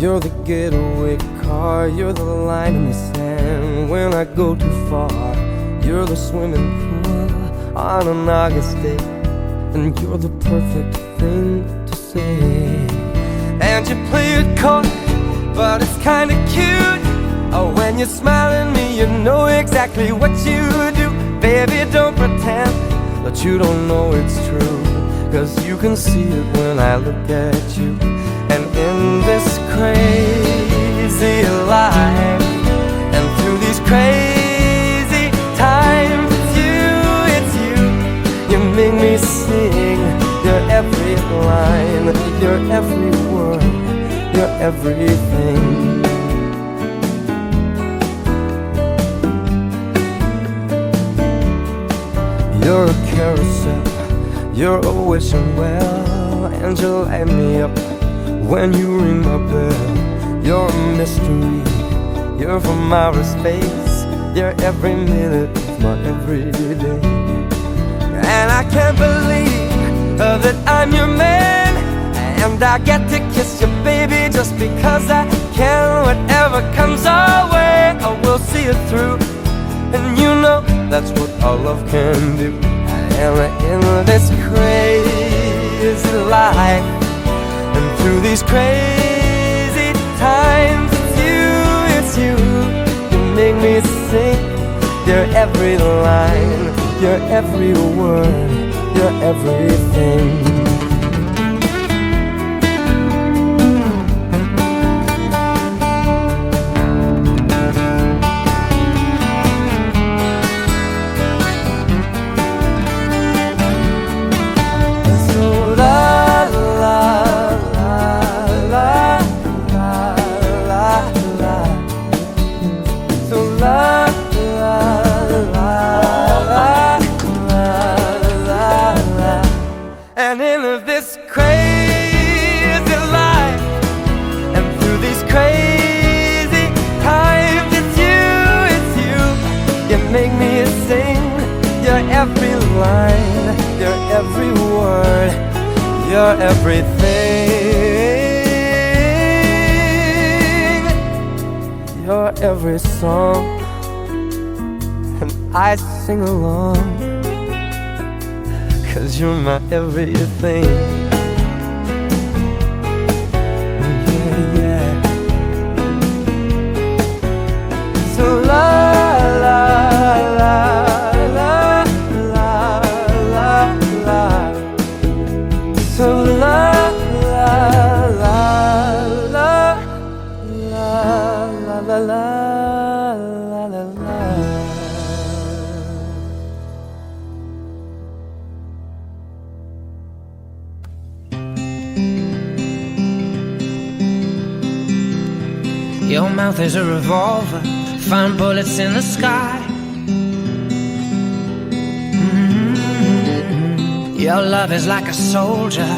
You're the getaway car, you're the line in the sand when I go too far. You're the swimming pool on an August day, and you're the perfect thing to say. And you play it coy, but it's kinda cute. Oh, when you smile at me, you know exactly what you do. Baby, don't pretend that you don't know it's true, 'cause you can see it when I look at you. And in this crazy life, and through these crazy times, it's you, you make me sing. Your every line, your every word, your everything. You're a carousel, you're always well, and you light me up when you ring my bell. You're a mystery, you're from outer space, you're every minute of my everyday. And I can't believe that I'm your man, and I get to kiss you, baby, just because I can. Whatever comes our way, I will see it through, and you know that's what our love can do. And in this crazy life, and through these crazy times, it's you, you make me sing. Your every line, your every word, your everything. And in this crazy life, and through these crazy times, it's you, you make me sing. Your every line, your every word, your everything, your every song, and I sing along, 'cause you're my everything. Yeah, yeah. So la la la la la la la. So la la la la la la la la la la. Your mouth is a revolver, find bullets in the sky. Your love is like a soldier,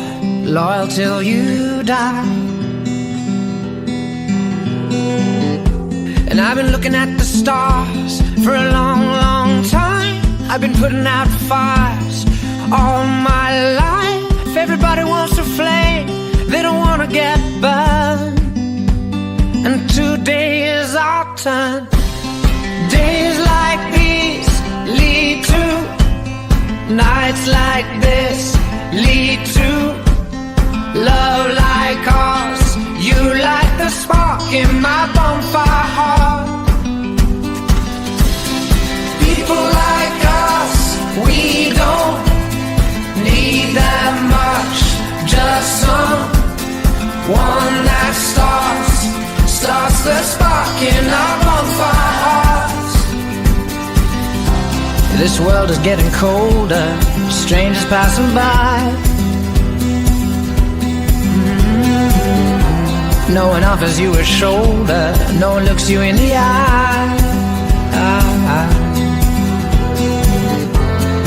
loyal till you die. And I've been looking at the stars for a long, long time. I've been putting out fires all my life. Everybody wants to flame, they don't want to get burned. And today is our turn. Days like these lead to nights like this, lead to love like ours. You light the spark in my bonfire heart. People like us, we don't need that much, just someone that starts the spark in our bonfire hearts. This world is getting colder, strangers passing by. No one offers you a shoulder, no one looks you in the eye.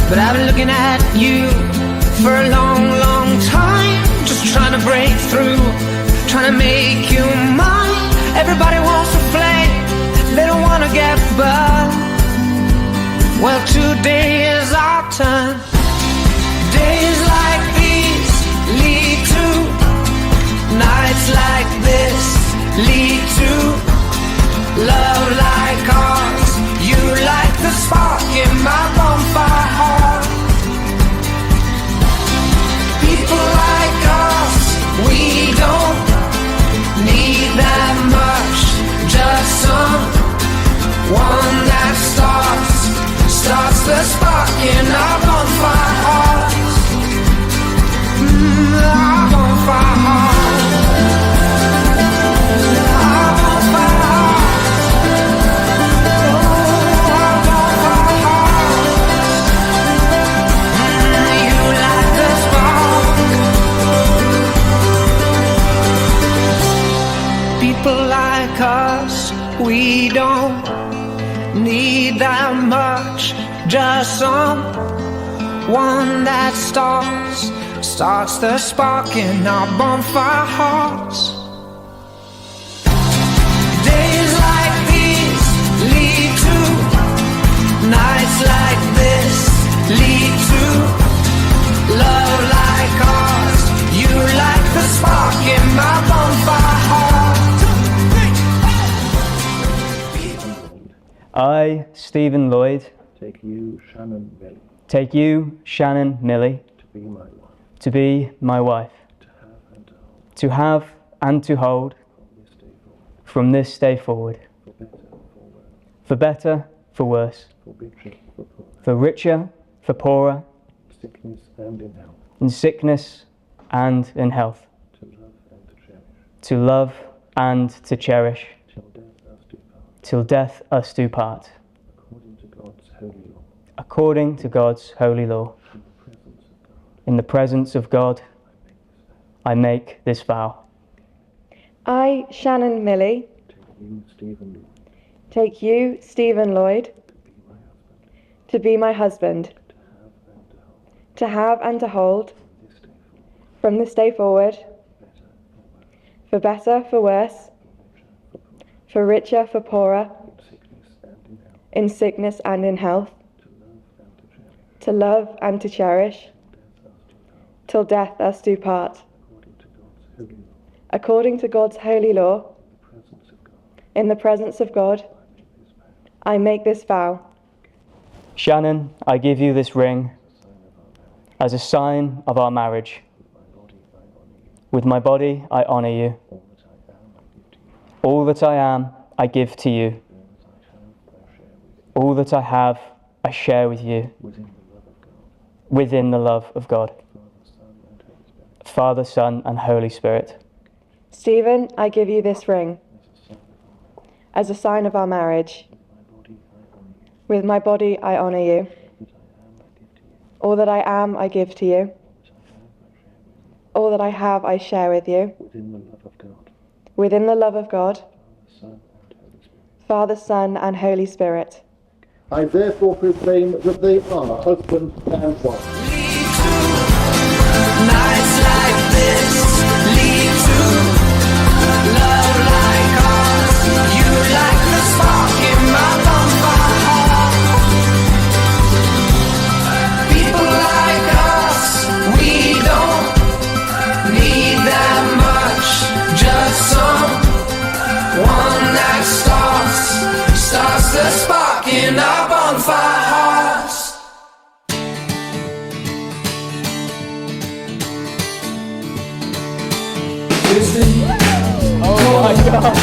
But I've been looking at you for a long, long time, just trying to break through, trying to make you mine. Everybody wants to flame, they don't want to get burned. Well, today is our turn. Days like these lead to nights like this, lead to love like ours. You light the spark in my bonfire heart. People like us, we don't need that much. Just someone that starts the spark in our bonfire hearts. Our bonfire hearts. Our bonfire hearts. Our bonfire hearts. You light the spark. People like us, we don't need that much. Just someone that starts the spark in our bonfire hearts. Days like these lead to nights like this, lead to love like ours. You light the spark in my bonfire heart. I, Stephen Lloyd, take you, Shannon Millie, take you, Shannon Millie, to be my wife, to be my wife, to have and to hold, to have and to hold from this day forward, from this day forward, for better, for worse, for better, for worse, for richer, for poorer, sickness and in health, in sickness and in health, to love and to cherish, to love and to cherish, till death us do part, till death us do part, according to God's holy law, according to God's holy law. In the presence of God, I make this vow. I, Shannon Millie, take you, Stephen Lloyd, to be my husband, to have and to hold, from this day forward, for better, for worse, for richer, for poorer, in sickness and in health, to love and to cherish, till death us do part, according to God's holy law, in the presence of God, I make this vow. Shannon, I give you this ring as a sign of our marriage. With my body, I honour you. All that I am, I give to you. All that I have, I share with you. Within the love of God. Father, Son, and Holy Spirit. Stephen, I give you this ring as a sign of our marriage. With my body, I honour you. All that I am, I give to you. All that I have, I share with you. Within the love of God. Father, Son, and Holy Spirit. I therefore proclaim that they are husband and wife. Nights like this lead to love like ours. You like the spark in my bonfire heart. People like us, we don't need that much. Just someone that starts the spark in our bonfire hearts. Oh my God!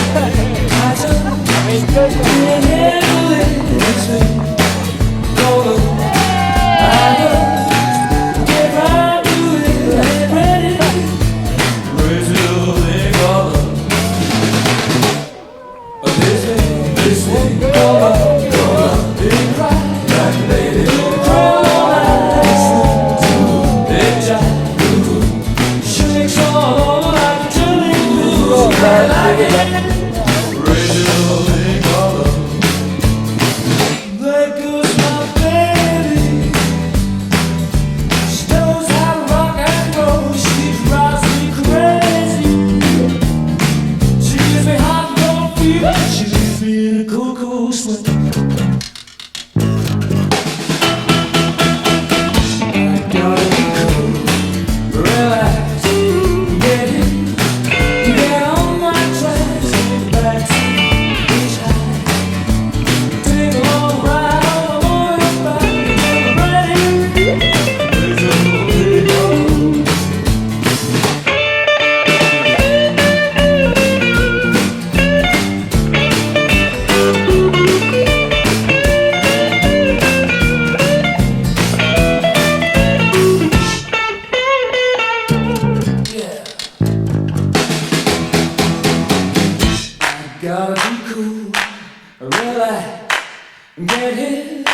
get hit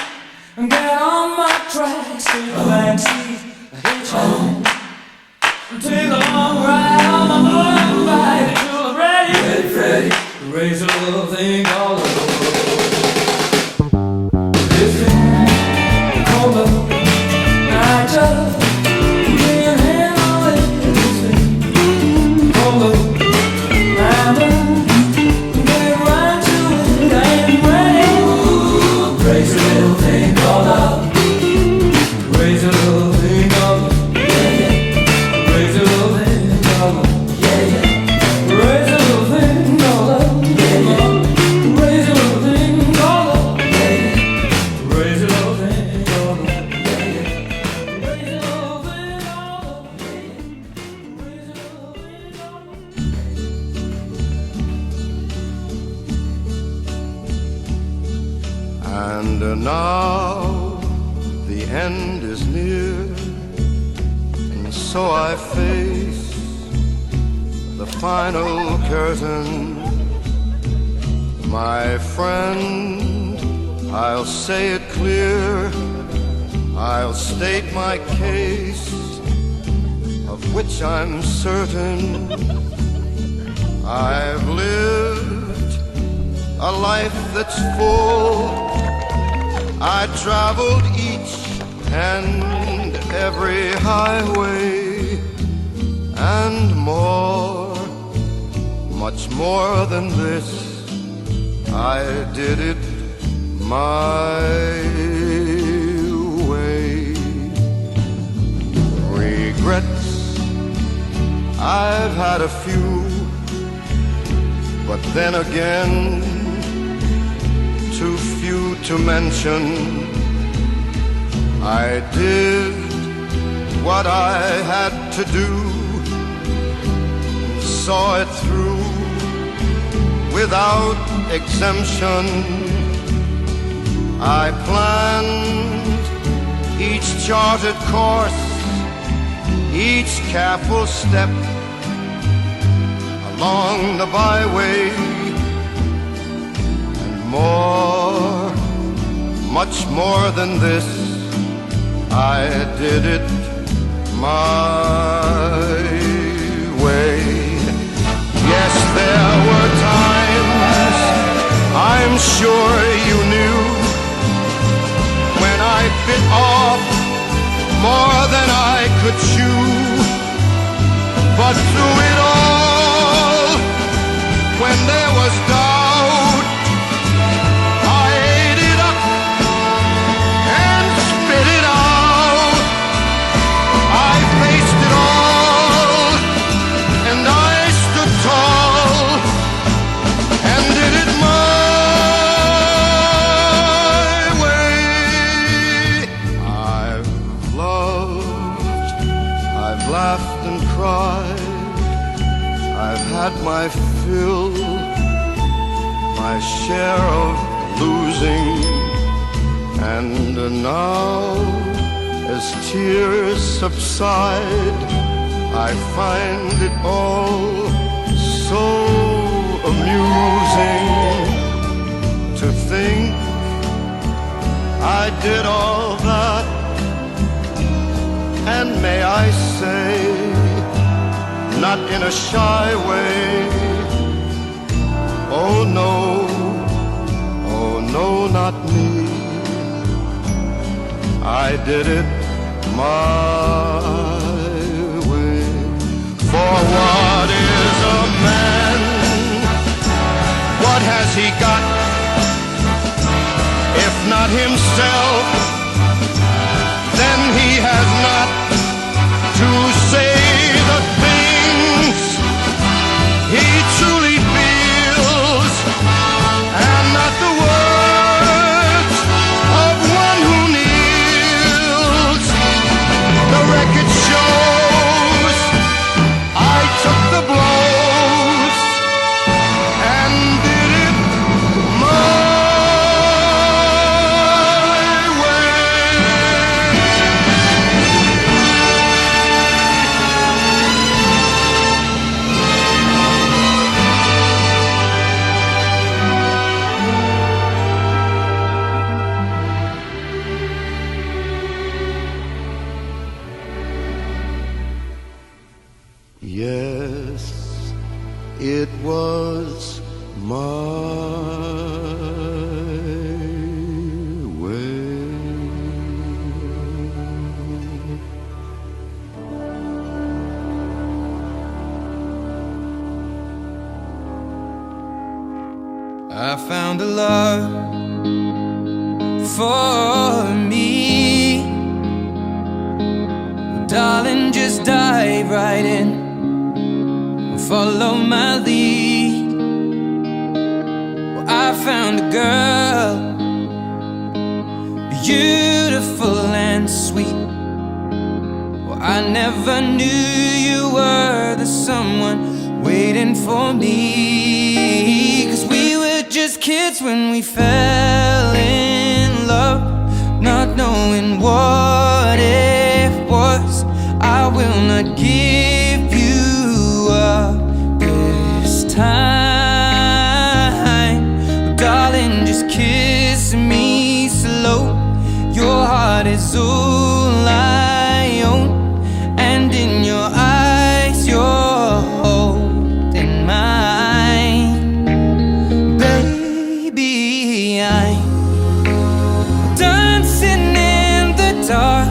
and get on my tracks. Take a backseat, a hitchhike, take a long ride on my motorbike until I'm ready to raise a little thing called love. This thing called love, I just lay a hand on it. This thing called love, mama, get right to it. I ain't ready. Raise a little thing called love. Raise a little thing called love. Yeah, yeah. Raise a little thing called love. Yeah, yeah. Raise a little thing called love. Yeah, yeah. Raise a little thing called love. Yeah, yeah. Raise a little thing called love. Yeah, yeah. Raise a little thing called love. Yeah, yeah. Raise a little thing called love. And now the end is near, and so I face the final curtain. My friend, I'll say it clear, I'll state my case, of which I'm certain. I've lived a life that's full. I traveled each and every highway, and more, much more than this, I did it my way. Regrets, I've had a few, but then again, too few to mention. I did what I had to do, saw it through without exemption. I planned each charted course, each careful step along the byway. More, much more than this, I did it my way. Yes, there were times, I'm sure you knew, when I bit off more than I could chew. But through it all, when there was doubt, my fill, my share of losing, and now as tears subside, I find it all so amusing to think I did all that, and may I say, not in a shy way, oh no, not me. I did it my way. For what is a man? What has he got? If not himself, then he has not to say the things he truly feels, and not the words of one who kneels. The record shows I took the blows and did it my way. the love for me. Darling, just dive right in and follow my lead. Well, I found a girl, beautiful and sweet. Well, I never knew you were the someone waiting for me. 'Cause we were just kids when we fell in love, not knowing what it was. I will not give you up this time. Oh, darling, just kiss me slow. Your heart is all I own, and in your eyes you're holding mine. Baby, I'm dancing in the dark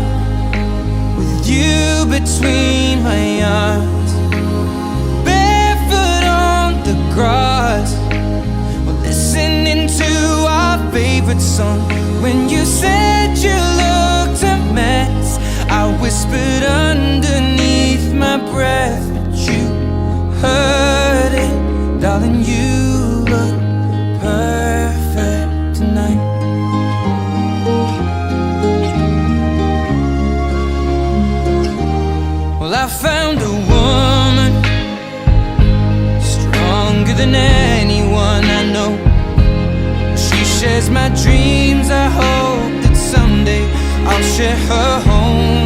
with you between my arms, barefoot on the grass. We're listening to our favorite song. When you said you looked a mess, I whispered underneath my breath, but you heard it. Darling, you look perfect tonight. Well, I found a woman stronger than anyone I know. She shares my dreams. I hope that someday I'll share her home.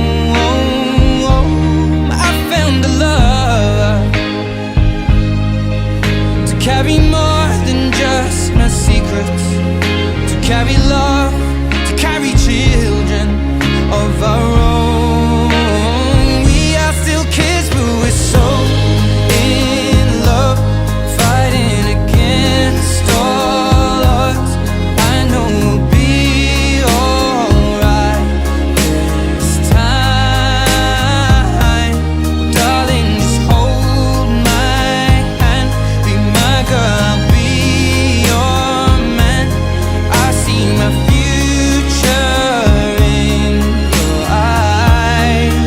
I found a love to carry more than just my secrets, to carry love, to carry children of our own. We are still kids, but we're so in love, fighting against all odds. I know we'll be alright this time. Darling, just hold my hand, be my girl, I'll be your man. I see my future in your eyes.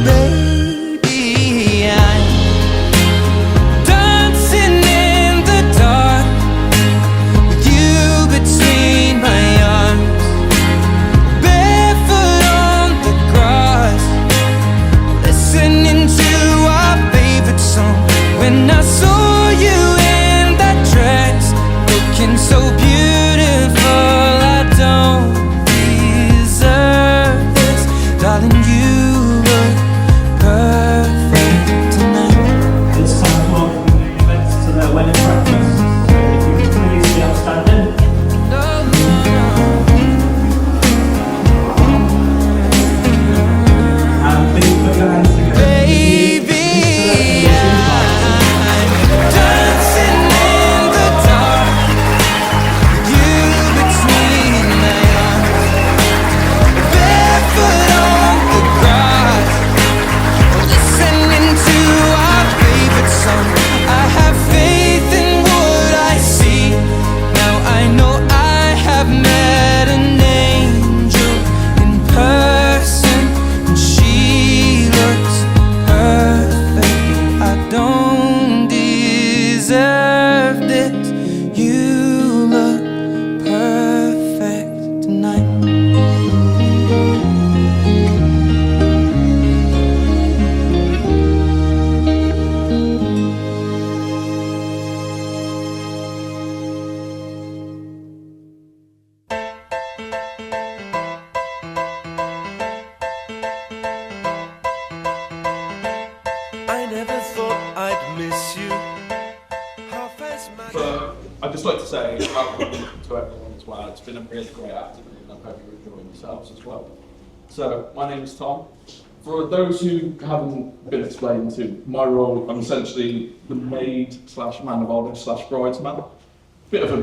Baby, I'm dancing in the dark with you between my arms, barefoot on the grass, listening to our favorite song. When I saw you in that dress, looking so beautiful, I don't deserve this. Darling, you look perfect tonight. It's time to welcome the newlyweds to their wedding breakfast. So if you could please be upstanding. No, And please put your hands together. baby, I'm dancing in the dark, you between my arms, barefoot on the grass, listening to our favorite song. I have faith in what I see. Now I know I have met an angel in person, and she looks perfect. I don't deserve this. You look perfect tonight. I never thought I'd miss you. Half as my So I'd just like to say welcome to everyone as well. It's been a really great afternoon, and I hope you're enjoying yourselves as well. So my name is Tom. For those who haven't been explained to, my role, I'm essentially the maid slash man of honour slash bridesman. Bit of a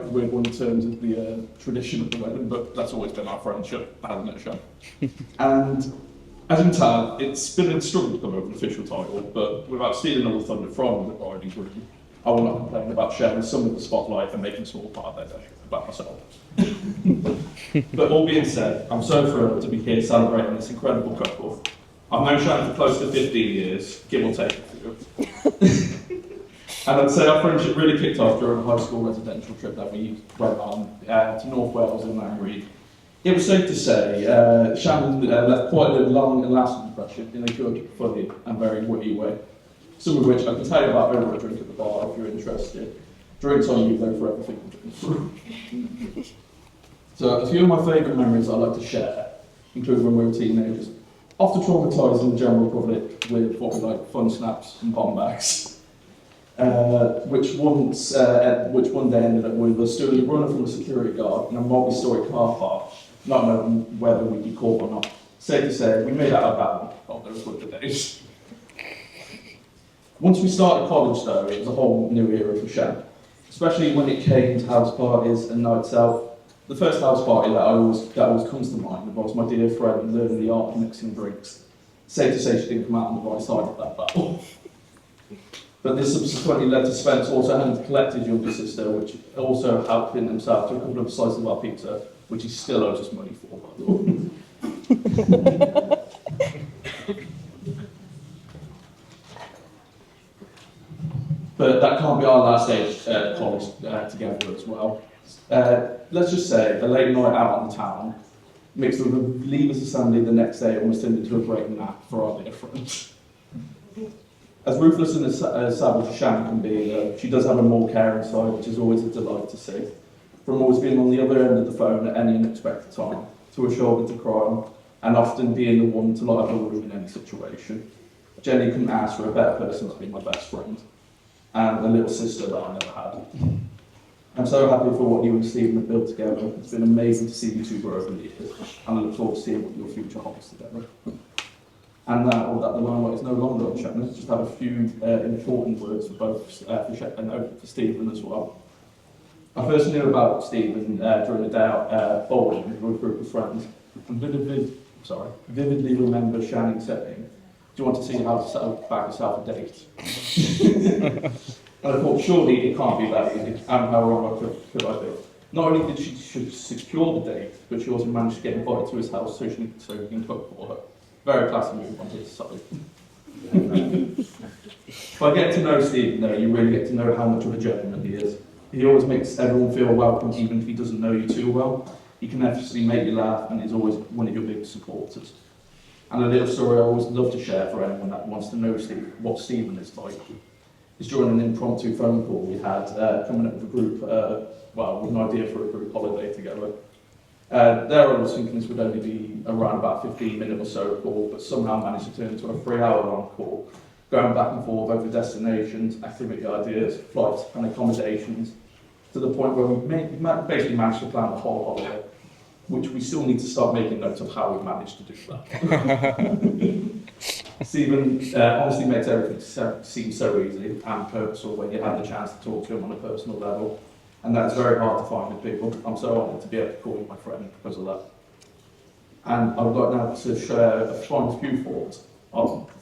weird one in terms of the tradition of the wedding, but that's always been our friendship, hasn't it, Sean? And as you can tell, it's been a struggle to come up with an official title, but without stealing all the thunder from the bride and groom, I will not complain about sharing some of the spotlight and making a small part of their day about myself. But all being said, I'm so thrilled to be here celebrating this incredible couple. I've known Shannon for close to 15 years, give or take a few. And I'd say our friendship really kicked off during a high school residential trip that we went on to North Wales in Langryd. It was safe to say Shannon left quite a long and lasting impression in a good, funny and very witty way. Some of which I can tell you about over a drink at the bar if you're interested. Drinks on you though for everything. So a few of my favourite memories I like to share include when we were teenagers, often traumatising the general public with what we like fun snaps and bomb bags. Which one day ended up with us doing a runner from a security guard in a multi-storey car park, not knowing whether we'd be caught or not. Safe to say, we made out of that one. Oh, those were the days. Once we started college though, it was a whole new era for Shan, especially when it came to house parties and nights out. The first house party that always comes to mind involves my dear friend learning the art of mixing drinks. Safe to say she didn't come out on the right side of that battle. But this subsequently led to Spence also having to collect his younger sister, which also helped pin himself to a couple of slices of our pizza, which he still owes us money for, by the way. But that can't be our last day at college together as well. Let's just say the late night out on the town, mixed with a leavers assembly the next day, almost turned into a break nap for our dear friend. As ruthless and as savage as Shannon can be, she does have a more caring side, which is always a delight to see. From always being on the other end of the phone at any unexpected time, to a shoulder to cry on, and often being the one to light up a room in any situation. Jenny couldn't ask for a better person to be my best friend, and a little sister that I never had. I'm so happy for what you and Stephen have built together. It's been amazing to see you two grow over the years, and I look forward to seeing what your future holds together. And now that the limelight is no longer on Shannon, let's just have a few important words for both for Stephen as well. I first knew about Stephen during a day out bowling with a group of friends, and vividly remember Shannon saying, "Do you want to see how to back yourself a date?" And I thought, surely it can't be that easy, and how wrong could I be? Not only did she secure the date, but she also managed to get invited to his house so he can cook for her. Very classy move on his side. By getting to know Stephen though, you really get to know how much of a gentleman he is. He always makes everyone feel welcome, even if he doesn't know you too well. He can effortlessly make you laugh and is always one of your biggest supporters. And a little story I always love to share for anyone that wants to know what Stephen is like. It's during an impromptu phone call we had coming up with a group, with an idea for a group holiday together. There I was thinking this would only be around about 15-minute or so call, but somehow managed to turn into a 3-hour-long call, going back and forth over destinations, activity ideas, flights and accommodations, to the point where we basically managed to plan the whole holiday, which we still need to start making notes of how we managed to do that. Stephen honestly makes everything seem so easy and purposeful when you have the chance to talk to him on a personal level. And that's very hard to find with people. I'm so honoured to be able to call you my friend because of that. And I would like now to share a few thoughts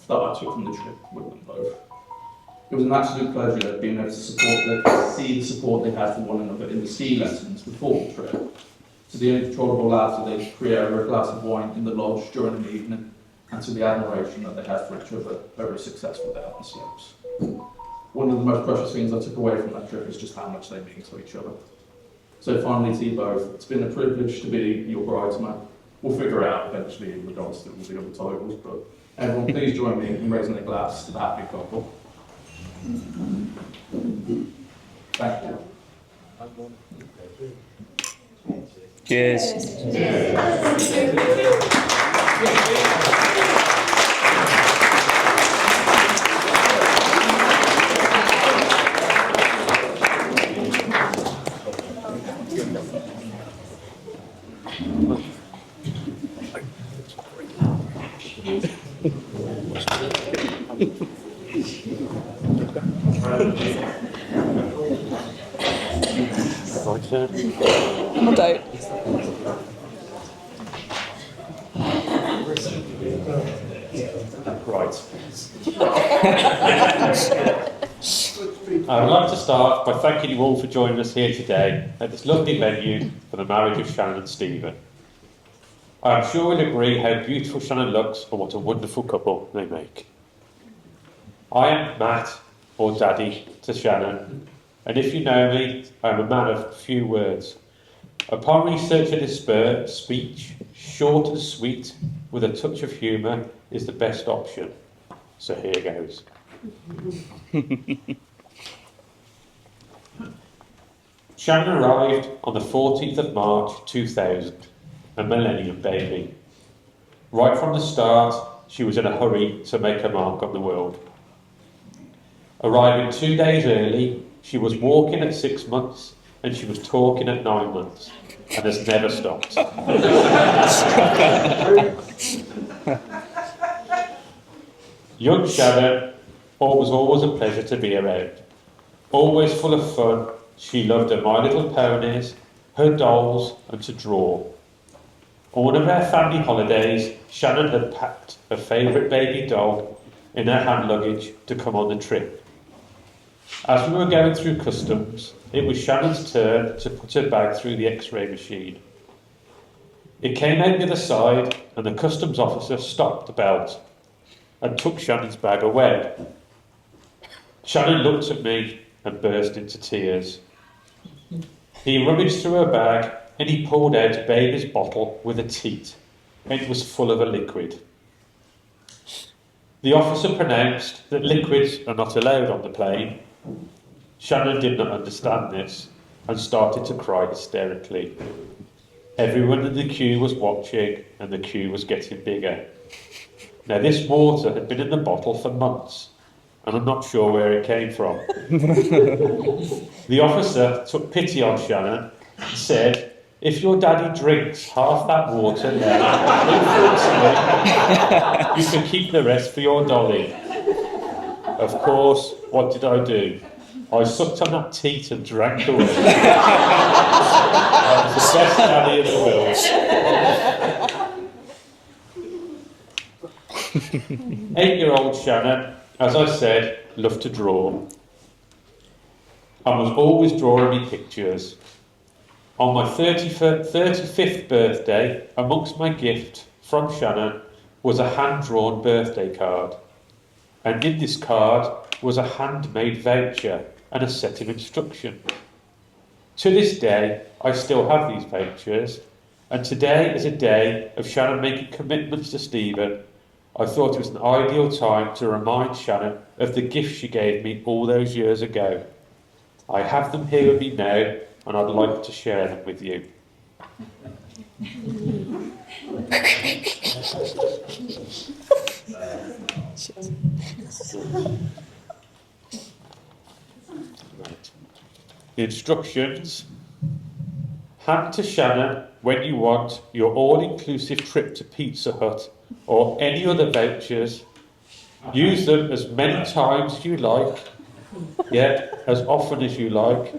that I took from the trip with them both. It was an absolute pleasure being able to see the support they had for one another in the ski lessons before the trip, to the uncontrollable laughter they create over a glass of wine in the lodge during the evening, and to the admiration that they had for each other over a successful day on the slopes. One of the most precious things I took away from that trip is just how much they mean to each other. So finally to you both, it's been a privilege to be your bridesman. We'll figure it out eventually in regards to all the other titles, but everyone please join me in raising a glass to the happy couple. Thank you. Cheers. I don't. Right. I would like to start by thanking you all for joining us here today at this lovely venue for the marriage of Shannon and Stephen. I am sure you'll agree how beautiful Shannon looks and what a wonderful couple they make. I am Matt, or Daddy, to Shannon, and if you know me, I am a man of few words. Upon research and speech, short and sweet, with a touch of humour, is the best option. So here goes. Shannon arrived on the 14th of March 2000, a millennium baby. Right from the start, she was in a hurry to make a mark on the world. Arriving 2 days early, she was walking at 6 months and she was talking at 9 months, and has never stopped. Young Shannon was always a pleasure to be around. Always full of fun, she loved her My Little Ponies, her dolls, and to draw. On one of our family holidays, Shannon had packed her favourite baby doll in her hand luggage to come on the trip. As we were going through customs, it was Shannon's turn to put her bag through the X-ray machine. It came out the other side, and the customs officer stopped the belt and took Shannon's bag away. Shannon looked at me and burst into tears. He rummaged through her bag and he pulled out a baby's bottle with a teat. It was full of a liquid. The officer pronounced that liquids are not allowed on the plane. Shannon did not understand this and started to cry hysterically. Everyone in the queue was watching, and the queue was getting bigger. Now, this water had been in the bottle for months, and I'm not sure where it came from. The officer took pity on Shannon and said, "If your daddy drinks half that water now, you can keep the rest for your dolly." Of course, what did I do? I sucked on that teat and drank away. I was the best daddy in the world. 8-year-old Shannon, as I said, loved to draw. I was always drawing me pictures. On my 35th birthday, amongst my gift from Shannon was a hand-drawn birthday card. And in this card was a handmade voucher and a set of instructions. To this day, I still have these vouchers, and today is a day of Shannon making commitments to Stephen. I thought it was an ideal time to remind Shannon of the gift she gave me all those years ago. I have them here with me now, and I'd like to share them with you. The instructions. Hand to Shannon when you want your all-inclusive trip to Pizza Hut or any other vouchers. Use them as many times as you like, as often as you like.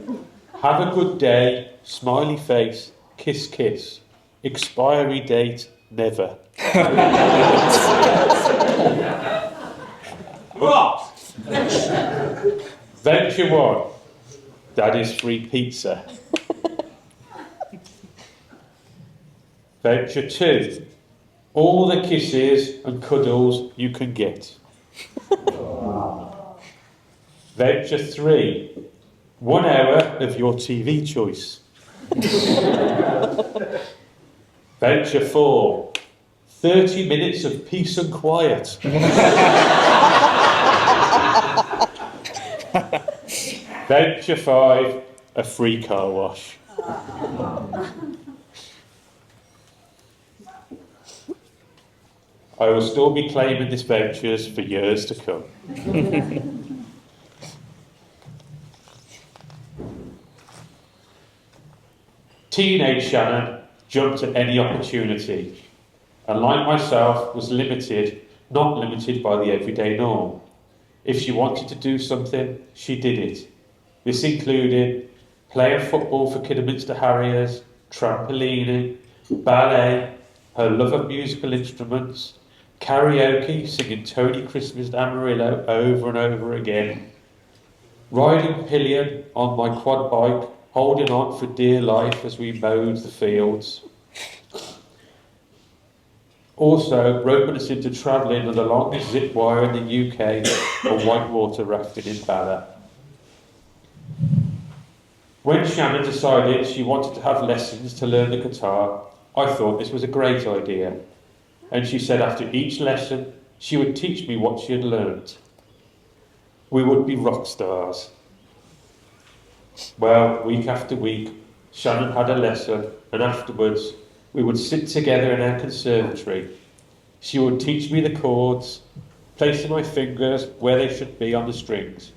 Have a good day, smiley face, kiss kiss. Expiry date, never. Voucher 1, Daddy's free pizza. Voucher 2, all the kisses and cuddles you can get. Voucher 3, 1 hour of your TV choice. Voucher 4, 30 minutes of peace and quiet. Voucher 5, a free car wash. I will still be claiming these vouchers for years to come. Teenage Shannon jumped at any opportunity, and like myself was not limited by the everyday norm. If she wanted to do something, she did it. This included playing football for Kidderminster Harriers, trampolining, ballet, her love of musical instruments, karaoke, singing Tony Christmas Amarillo over and over again, riding pillion on my quad bike, holding on for dear life as we mowed the fields. Also, roping us into travelling on the longest zip wire in the UK or whitewater rafting in Bala. When Shannon decided she wanted to have lessons to learn the guitar, I thought this was a great idea. And she said after each lesson, she would teach me what she had learnt. We would be rock stars. Well, week after week, Shannon had a lesson, and afterwards, we would sit together in our conservatory. She would teach me the chords, placing my fingers where they should be on the strings.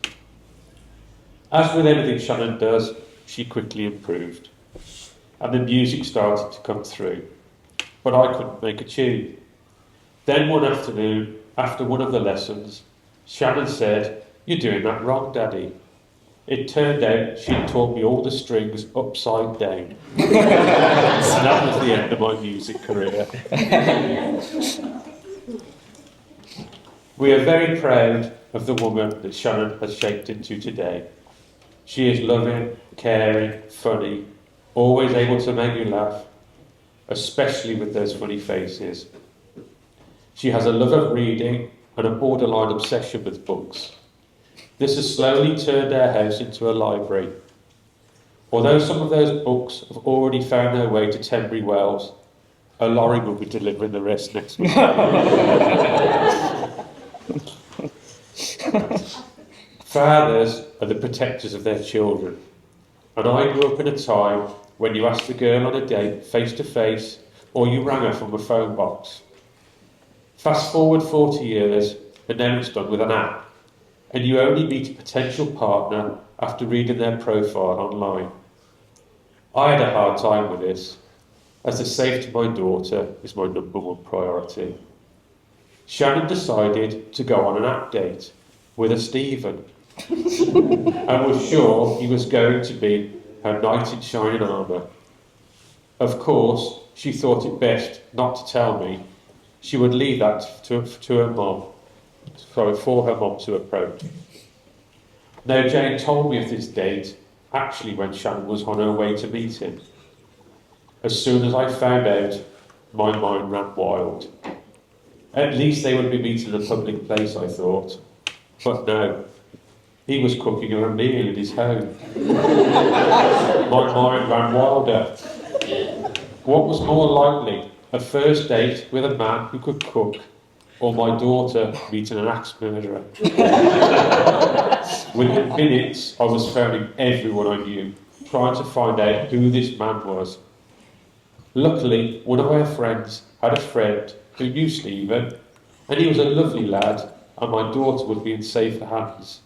As with everything Shannon does, she quickly improved, and the music started to come through. But I couldn't make a tune. Then one afternoon, after one of the lessons, Shannon said, "You're doing that wrong, Daddy." It turned out she'd taught me all the strings upside down. And that was the end of my music career. We are very proud of the woman that Shannon has shaped into today. She is loving, caring, funny, always able to make you laugh, especially with those funny faces. She has a love of reading and a borderline obsession with books. This has slowly turned our house into a library. Although some of those books have already found their way to Tenbury Wells, a lorry will be delivering the rest next week. Fathers are the protectors of their children, and I grew up in a time when you asked a girl on a date face to face, or you rang her from a phone box. Fast forward 40 years, and now it's done with an app, and you only meet a potential partner after reading their profile online. I had a hard time with this, as the safety of my daughter is my #1 priority. Shannon decided to go on an app date with a Stephen, and was sure he was going to be her knight in shining armour. Of course, she thought it best not to tell me. She would leave that to her mum, for her mum to approach. Now, Jane told me of this date actually when Shannon was on her way to meet him. As soon as I found out, my mind ran wild. At least they would be meeting in a public place, I thought. But no, he was cooking her a meal in his home. My mind ran wilder. What was more likely, a first date with a man who could cook, or my daughter meeting an axe murderer? Within minutes, I was phoning everyone I knew, trying to find out who this man was. Luckily, one of our friends had a friend who knew Stephen, and he was a lovely lad, and my daughter would be in safer hands,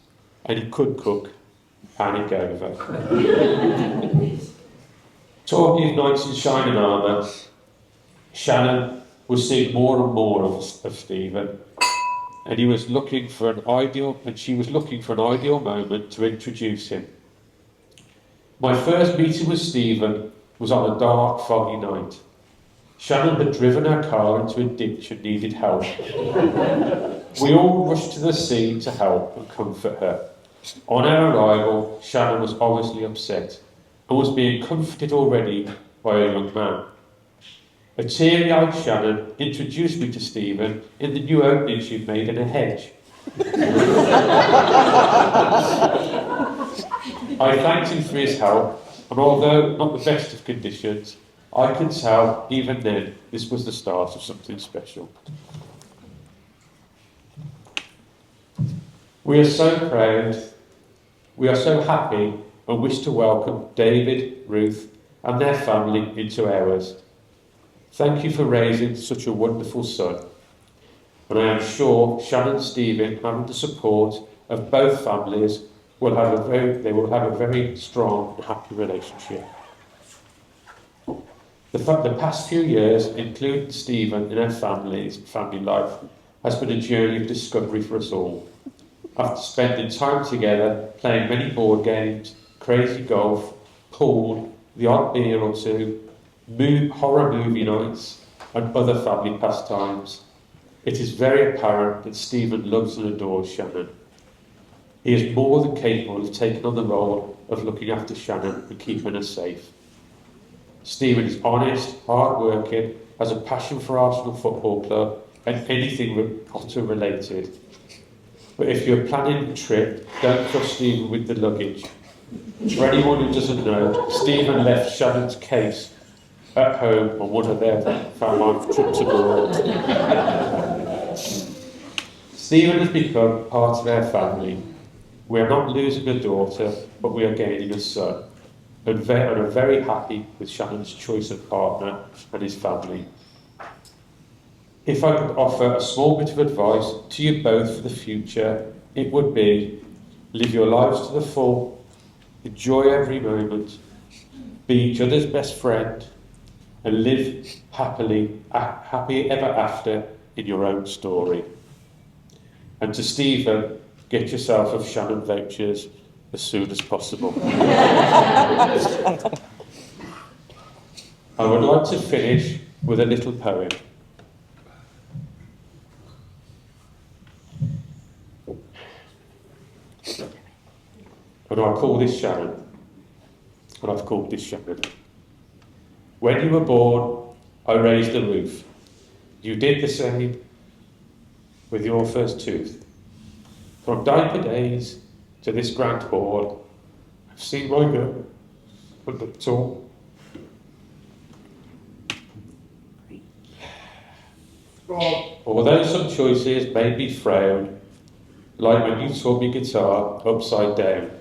and he could cook, panic over. Talking of knights in shining armour, Shannon was seeing more and more of Stephen, and she was looking for an ideal moment to introduce him. My first meeting with Stephen was on a dark, foggy night. Shannon had driven her car into a ditch and needed help. We all rushed to the scene to help and comfort her. On our arrival, Shannon was obviously upset and was being comforted already by a young man. A teary-eyed Shannon introduced me to Stephen in the new opening she'd made in a hedge. I thanked him for his help, and although not the best of conditions, I could tell even then this was the start of something special. We are so proud, we are so happy and wish to welcome David, Ruth and their family into ours. Thank you for raising such a wonderful son, and I am sure Shannon and Stephen, having the support of both families, they will have a very strong and happy relationship. The past few years, including Stephen in our family life, has been a journey of discovery for us all. After spending time together, playing many board games, crazy golf, pool, the odd beer or two, horror movie nights, and other family pastimes, it is very apparent that Stephen loves and adores Shannon. He is more than capable of taking on the role of looking after Shannon and keeping her safe. Stephen is honest, hard-working, has a passion for Arsenal Football Club and anything Potter related. But if you're planning a trip, don't trust Stephen with the luggage. For anyone who doesn't know, Stephen left Shannon's case at home on one of their family trips abroad. Stephen has become part of our family. We are not losing a daughter, but we are gaining a son, and are very happy with Shannon's choice of partner and his family. If I could offer a small bit of advice to you both for the future, it would be, live your lives to the full, enjoy every moment, be each other's best friend, and live happy ever after in your own story. And to Stephen, get yourself of Shannon vouchers as soon as possible. I would like to finish with a little poem. And I call this Shannon. And I've called this Shannon. When you were born, I raised the roof. You did the same with your first tooth. From diaper days to this grand hall, I've seen my girl and looked tall. Although some choices made me frown, like when you taught me guitar upside down.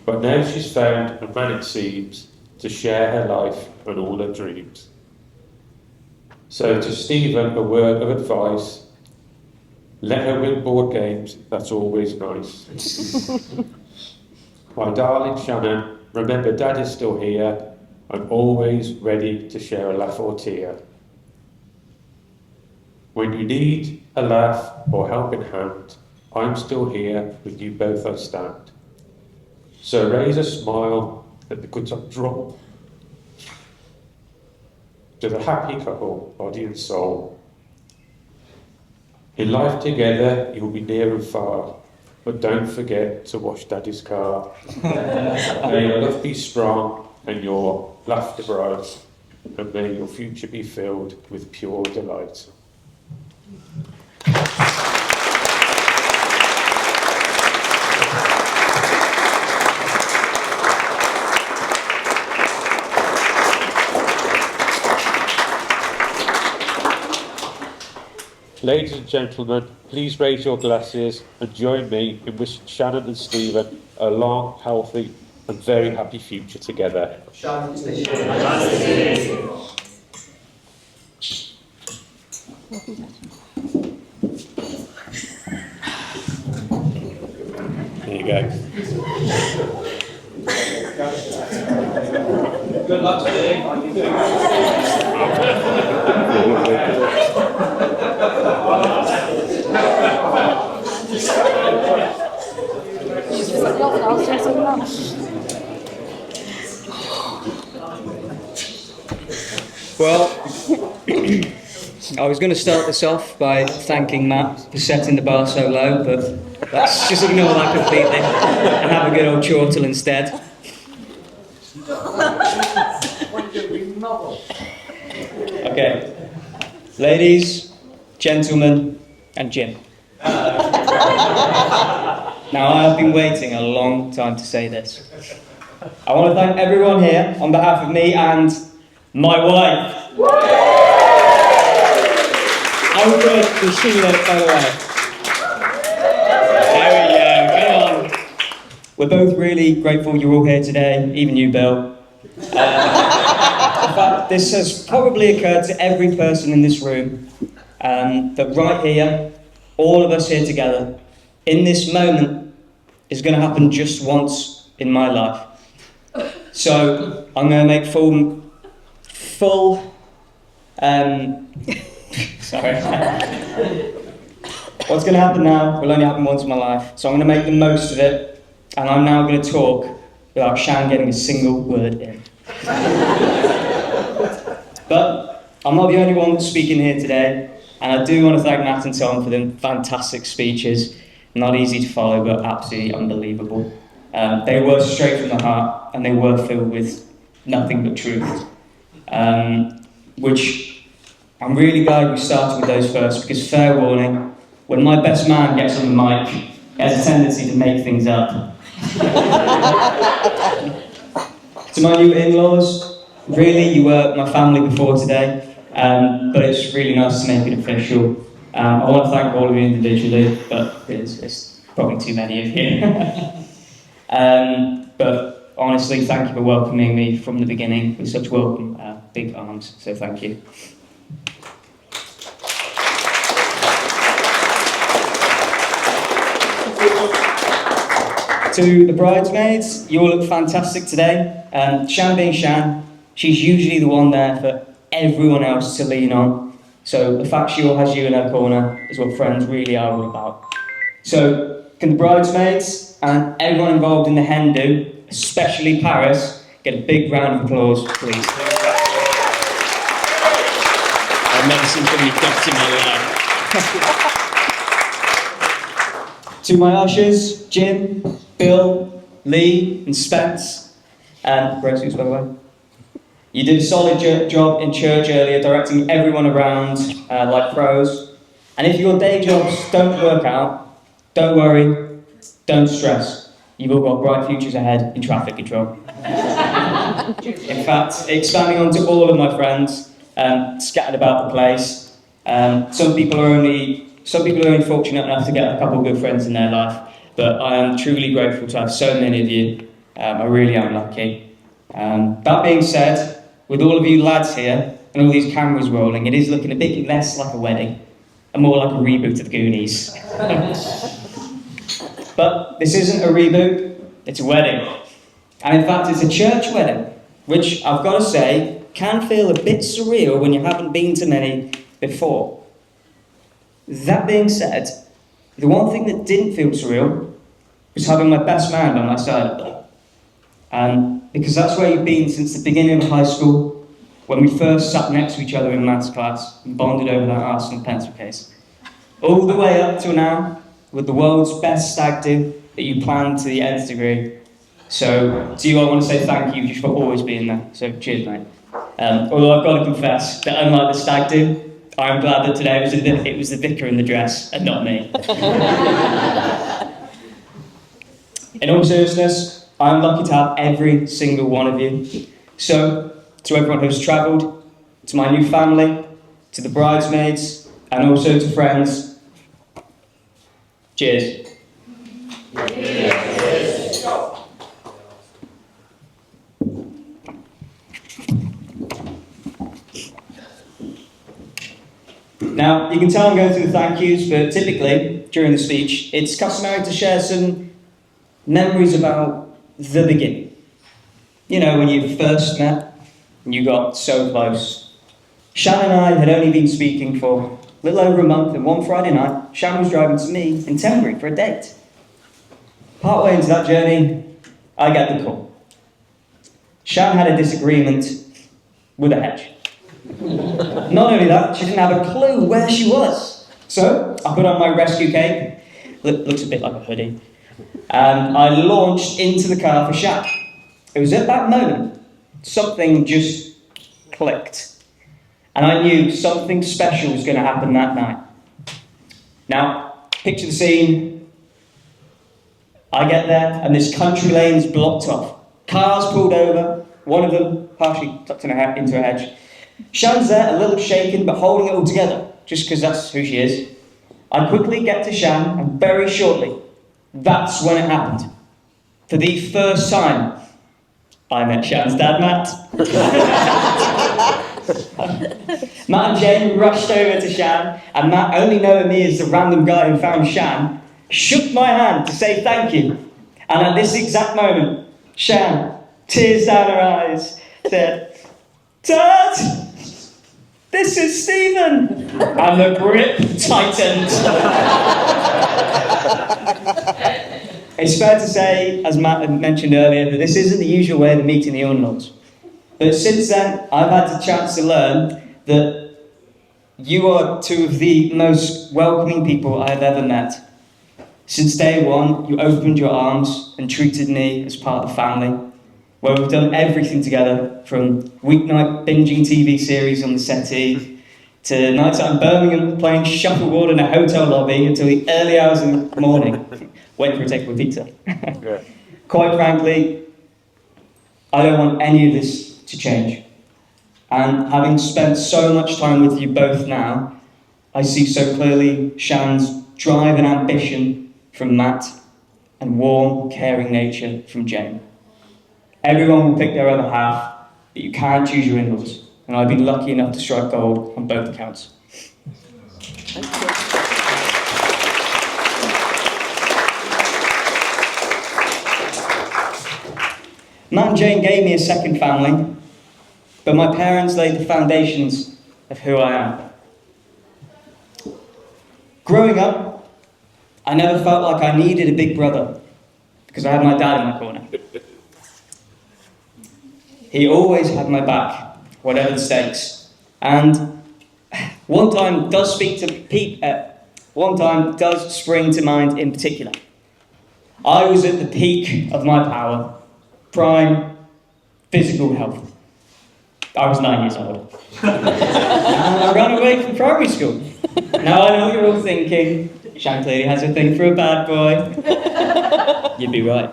But now she's found a man, it seems, to share her life and all her dreams. So to Stephen, a word of advice: let her win board games, that's always nice. My darling Shannon, remember Dad is still here. I'm always ready to share a laugh or tear. When you need a laugh or helping hand, I'm still here, with you both I stand. So raise a smile at the good time draw. To the happy couple, body and soul. In life together, you'll be near and far, but don't forget to wash Daddy's car. May your love be strong and your laughter bright, and may your future be filled with pure delight. Ladies and gentlemen, please raise your glasses and join me in wishing Shannon and Stephen a long, healthy and very happy future together. Shannon, There you go. Good luck today. Well, I was going to start this off by thanking Matt for setting the bar so low, but let's just ignore that completely and have a good old chortle instead. Okay, ladies, gentlemen, and Jim. Now, I have been waiting a long time to say this. I want to thank everyone here on behalf of me and my wife. How good is she look, by the way? There we go, come on. We're both really grateful you're all here today, even you, Bill. In fact, this has probably occurred to every person in this room, that right here, all of us here together, in this moment, is going to happen just once in my life. So, I'm going to make full sorry. What's going to happen now will only happen once in my life, so I'm going to make the most of it, and I'm now going to talk without Shan getting a single word in. But I'm not the only one speaking here today, and I do want to thank Matt and Tom for them fantastic speeches. Not easy to follow, but absolutely unbelievable. They were straight from the heart, and they were filled with nothing but truth. Which I'm really glad we started with those first, because fair warning, when my best man gets on the mic, he has a tendency to make things up. To my new in-laws, really, you were my family before today, but it's really nice to make it official. I want to thank all of you individually, but it's probably too many of you. But honestly, thank you for welcoming me from the beginning with such welcome, big arms, so thank you. To the bridesmaids, you all look fantastic today. Shan being Shan, she's usually the one there for everyone else to lean on. So the fact she all has you in her corner is what friends really are all about. So can the bridesmaids and everyone involved in the hen do, especially Paris, get a big round of applause, please. I've never seen so many claps in my life. To my ushers, Jim, Bill, Lee and Spence, and great suits by the way. You did a solid job in church earlier, directing everyone around like pros. And if your day jobs don't work out, don't worry, don't stress. You've all got bright futures ahead in traffic control. In fact, expanding onto all of my friends scattered about the place, some people are only fortunate enough to get a couple of good friends in their life, but I am truly grateful to have so many of you. I really am lucky. That being said, with all of you lads here and all these cameras rolling, it is looking a bit less like a wedding and more like a reboot of the Goonies. But this isn't a reboot, it's a wedding. And in fact, it's a church wedding, which I've got to say can feel a bit surreal when you haven't been to many before. That being said, the one thing that didn't feel surreal was having my best man by my side. Because that's where you've been since the beginning of high school, when we first sat next to each other in maths class and bonded over that Arsenal pencil case. All the way up till now, with the world's best stag do that you planned to the nth degree. So, to you I want to say thank you just for always being there. So, cheers, mate. Although I've got to confess that unlike the stag do, I'm glad that today it was the vicar in the dress and not me. In all seriousness, I'm lucky to have every single one of you. So, to everyone who's travelled, to my new family, to the bridesmaids, and also to friends, cheers. Cheers. Now, you can tell I'm going through the thank yous, but typically, during the speech, it's customary to share some memories about the beginning. You know, when you first met, and you got so close. Shan and I had only been speaking for a little over a month, and one Friday night, Shan was driving to me in Delbury for a date. Partway into that journey, I get the call. Shan had a disagreement with a hedge. Not only that, she didn't have a clue where she was. So, I put on my rescue cape, looks a bit like a hoodie, and I launched into the car for Shan. It was at that moment, something just clicked. And I knew something special was going to happen that night. Now, picture the scene. I get there, and this country lane is blocked off. Cars pulled over, one of them partially tucked into a hedge. Shan's there, a little shaken, but holding it all together, just because that's who she is. I quickly get to Shan, and very shortly, that's when it happened. For the first time, I met Shan's dad, Matt. Matt and Jane rushed over to Shan, and Matt, only knowing me as the random guy who found Shan, shook my hand to say thank you. And at this exact moment, Shan, tears down her eyes, said, "Dad, this is Stephen!" And the grip tightened. It's fair to say, as Matt had mentioned earlier, that this isn't the usual way of meeting the in-laws. But since then, I've had the chance to learn that you are two of the most welcoming people I have ever met. Since day one, you opened your arms and treated me as part of the family, where we've done everything together, from weeknight binging TV series on the settee, to nights out in Birmingham playing shuffleboard in a hotel lobby until the early hours in the morning, waiting for a takeaway pizza. Quite frankly, I don't want any of this to change. And having spent so much time with you both now, I see so clearly Shannon's drive and ambition from Matt, and warm, caring nature from Jane. Everyone will pick their other half, but you can't choose your in-laws. And I've been lucky enough to strike gold on both accounts. Matt and Jane gave me a second family, but my parents laid the foundations of who I am. Growing up, I never felt like I needed a big brother, because I had my dad in my corner. He always had my back, whatever the stakes. And one time does spring to mind in particular. I was at the peak of my power, prime physical health. I was 9 years old. And I ran away from primary school. Now I know what you're all thinking, Shan clearly has a thing for a bad boy. You'd be right.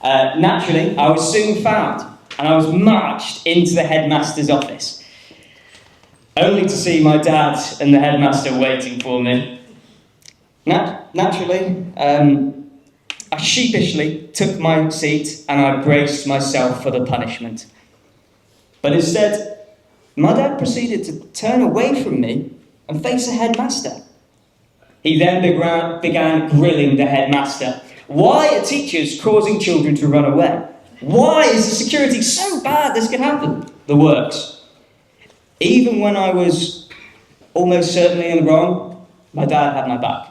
Naturally, I was soon found, and I was marched into the headmaster's office, only to see my dad and the headmaster waiting for me. Naturally, I sheepishly took my seat and I braced myself for the punishment. But instead, my dad proceeded to turn away from me and face the headmaster. He then began grilling the headmaster. Why are teachers causing children to run away? Why is the security so bad this can happen? The works. Even when I was almost certainly in the wrong, my dad had my back.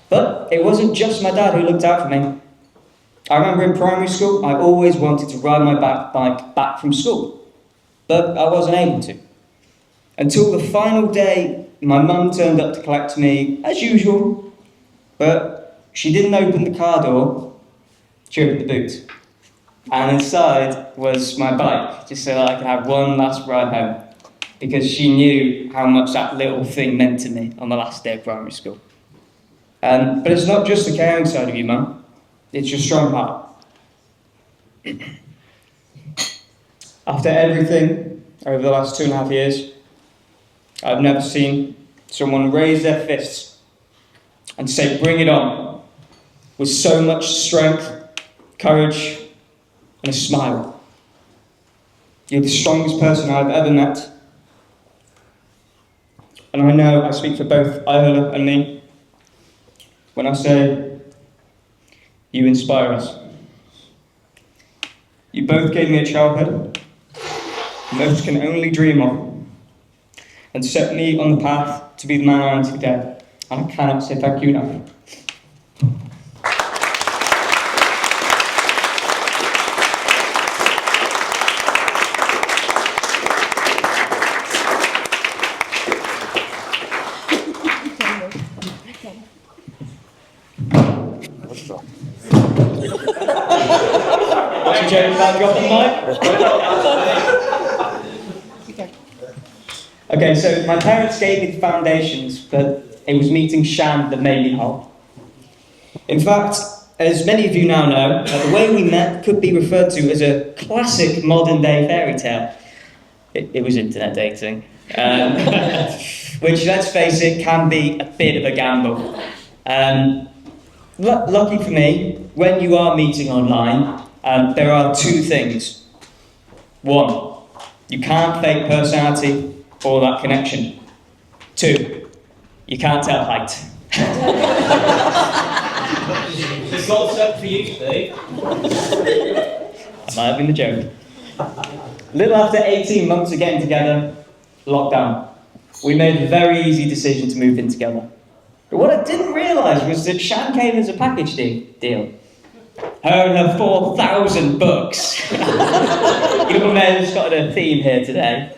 But it wasn't just my dad who looked out for me. I remember in primary school, I always wanted to ride my bike back from school, but I wasn't able to. Until the final day, my mum turned up to collect me, as usual, but she didn't open the car door, she opened the boot. And inside was my bike, just so that I could have one last ride home, because she knew how much that little thing meant to me on the last day of primary school. But it's not just the caring side of you, Mum. It's your strong heart. After everything over the last 2.5 years, I've never seen someone raise their fists and say, "Bring it on," with so much strength, courage, and a smile. You're the strongest person I've ever met. And I know I speak for both Iola and me when I say, you inspire us. You both gave me a childhood most can only dream of, and set me on the path to be the man I am today. And I cannot say thank you enough. Okay, so my parents gave me the foundations, but it was meeting Shan that made me whole. In fact, as many of you now know, the way we met could be referred to as a classic modern-day fairy tale. It was internet dating, which, let's face it, can be a bit of a gamble. Lucky for me, when you are meeting online, there are two things. One, you can't fake personality or that connection. Two, you can't tell height. It's all set for you today. That might have been the joke. A little after 18 months of getting together, lockdown. We made a very easy decision to move in together. But what I didn't realise was that Shan came as a package deal. Her and her 4,000 books. Your men's got a theme here today.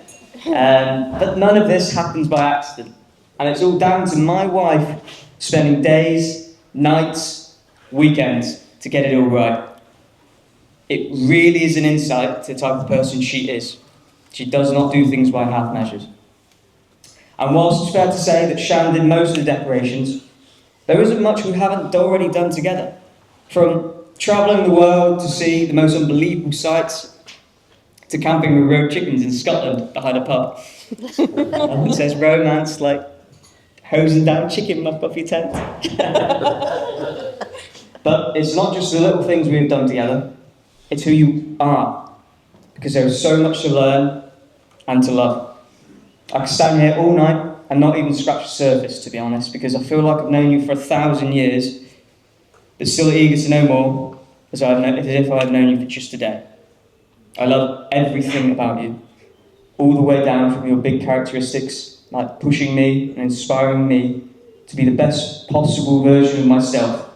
But none of this happens by accident. And it's all down to my wife spending days, nights, weekends to get it all right. It really is an insight to the type of person she is. She does not do things by half measures. And whilst it's fair to say that Shan did most of the decorations, there isn't much we haven't already done together. From travelling the world to see the most unbelievable sights, to camping with road chickens in Scotland behind a pub. And it says romance like hosing down chicken muck off your tent. But it's not just the little things we've done together, it's who you are. Because there is so much to learn and to love. I could stand here all night and not even scratch the surface, to be honest, because I feel like I've known you for 1,000 years, but still eager to know more, as if I've known you for just a day. I love everything about you, all the way down from your big characteristics, like pushing me and inspiring me to be the best possible version of myself,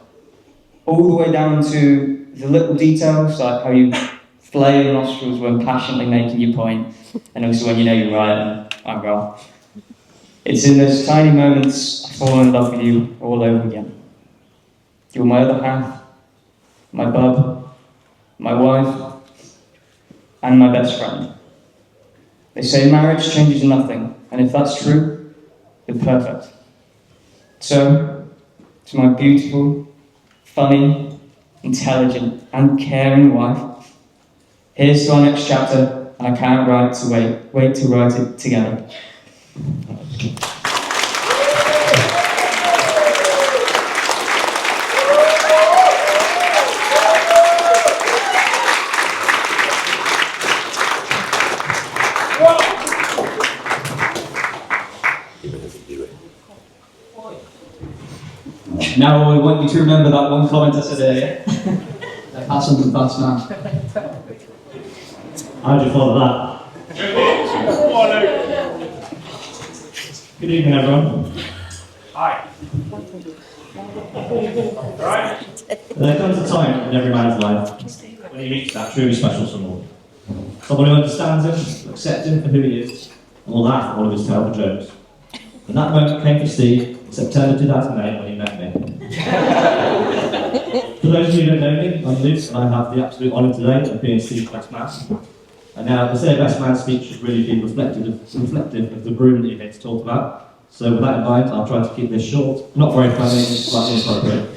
all the way down to the little details, like how you flare your nostrils when passionately making your point, and also when you know you're right and I'm wrong. It's in those tiny moments I fall in love with you all over again. You're my other half, my bub, my wife, and my best friend. They say marriage changes nothing, and if that's true, then perfect. So, to my beautiful, funny, intelligent, and caring wife, here's to our next chapter, and I can't wait to write it together. Now I want you to remember that one comment I said earlier. Like, that's something fast, man. How do you follow that? Good evening, everyone. Hi. There comes a time in every man's life when he meets that truly special someone. Someone who understands him, accepts him for who he is, and will laugh at all of his terrible jokes. And that moment came for Steve in September 2008 when he met me. For those of you who don't know me, I'm Luke, and I have the absolute honour today of being Steve's best man. And now, to say a best man speech should really be reflective of the groom that you're here to talk about. So with that in mind, I'll try to keep this short, not very funny, and slightly inappropriate.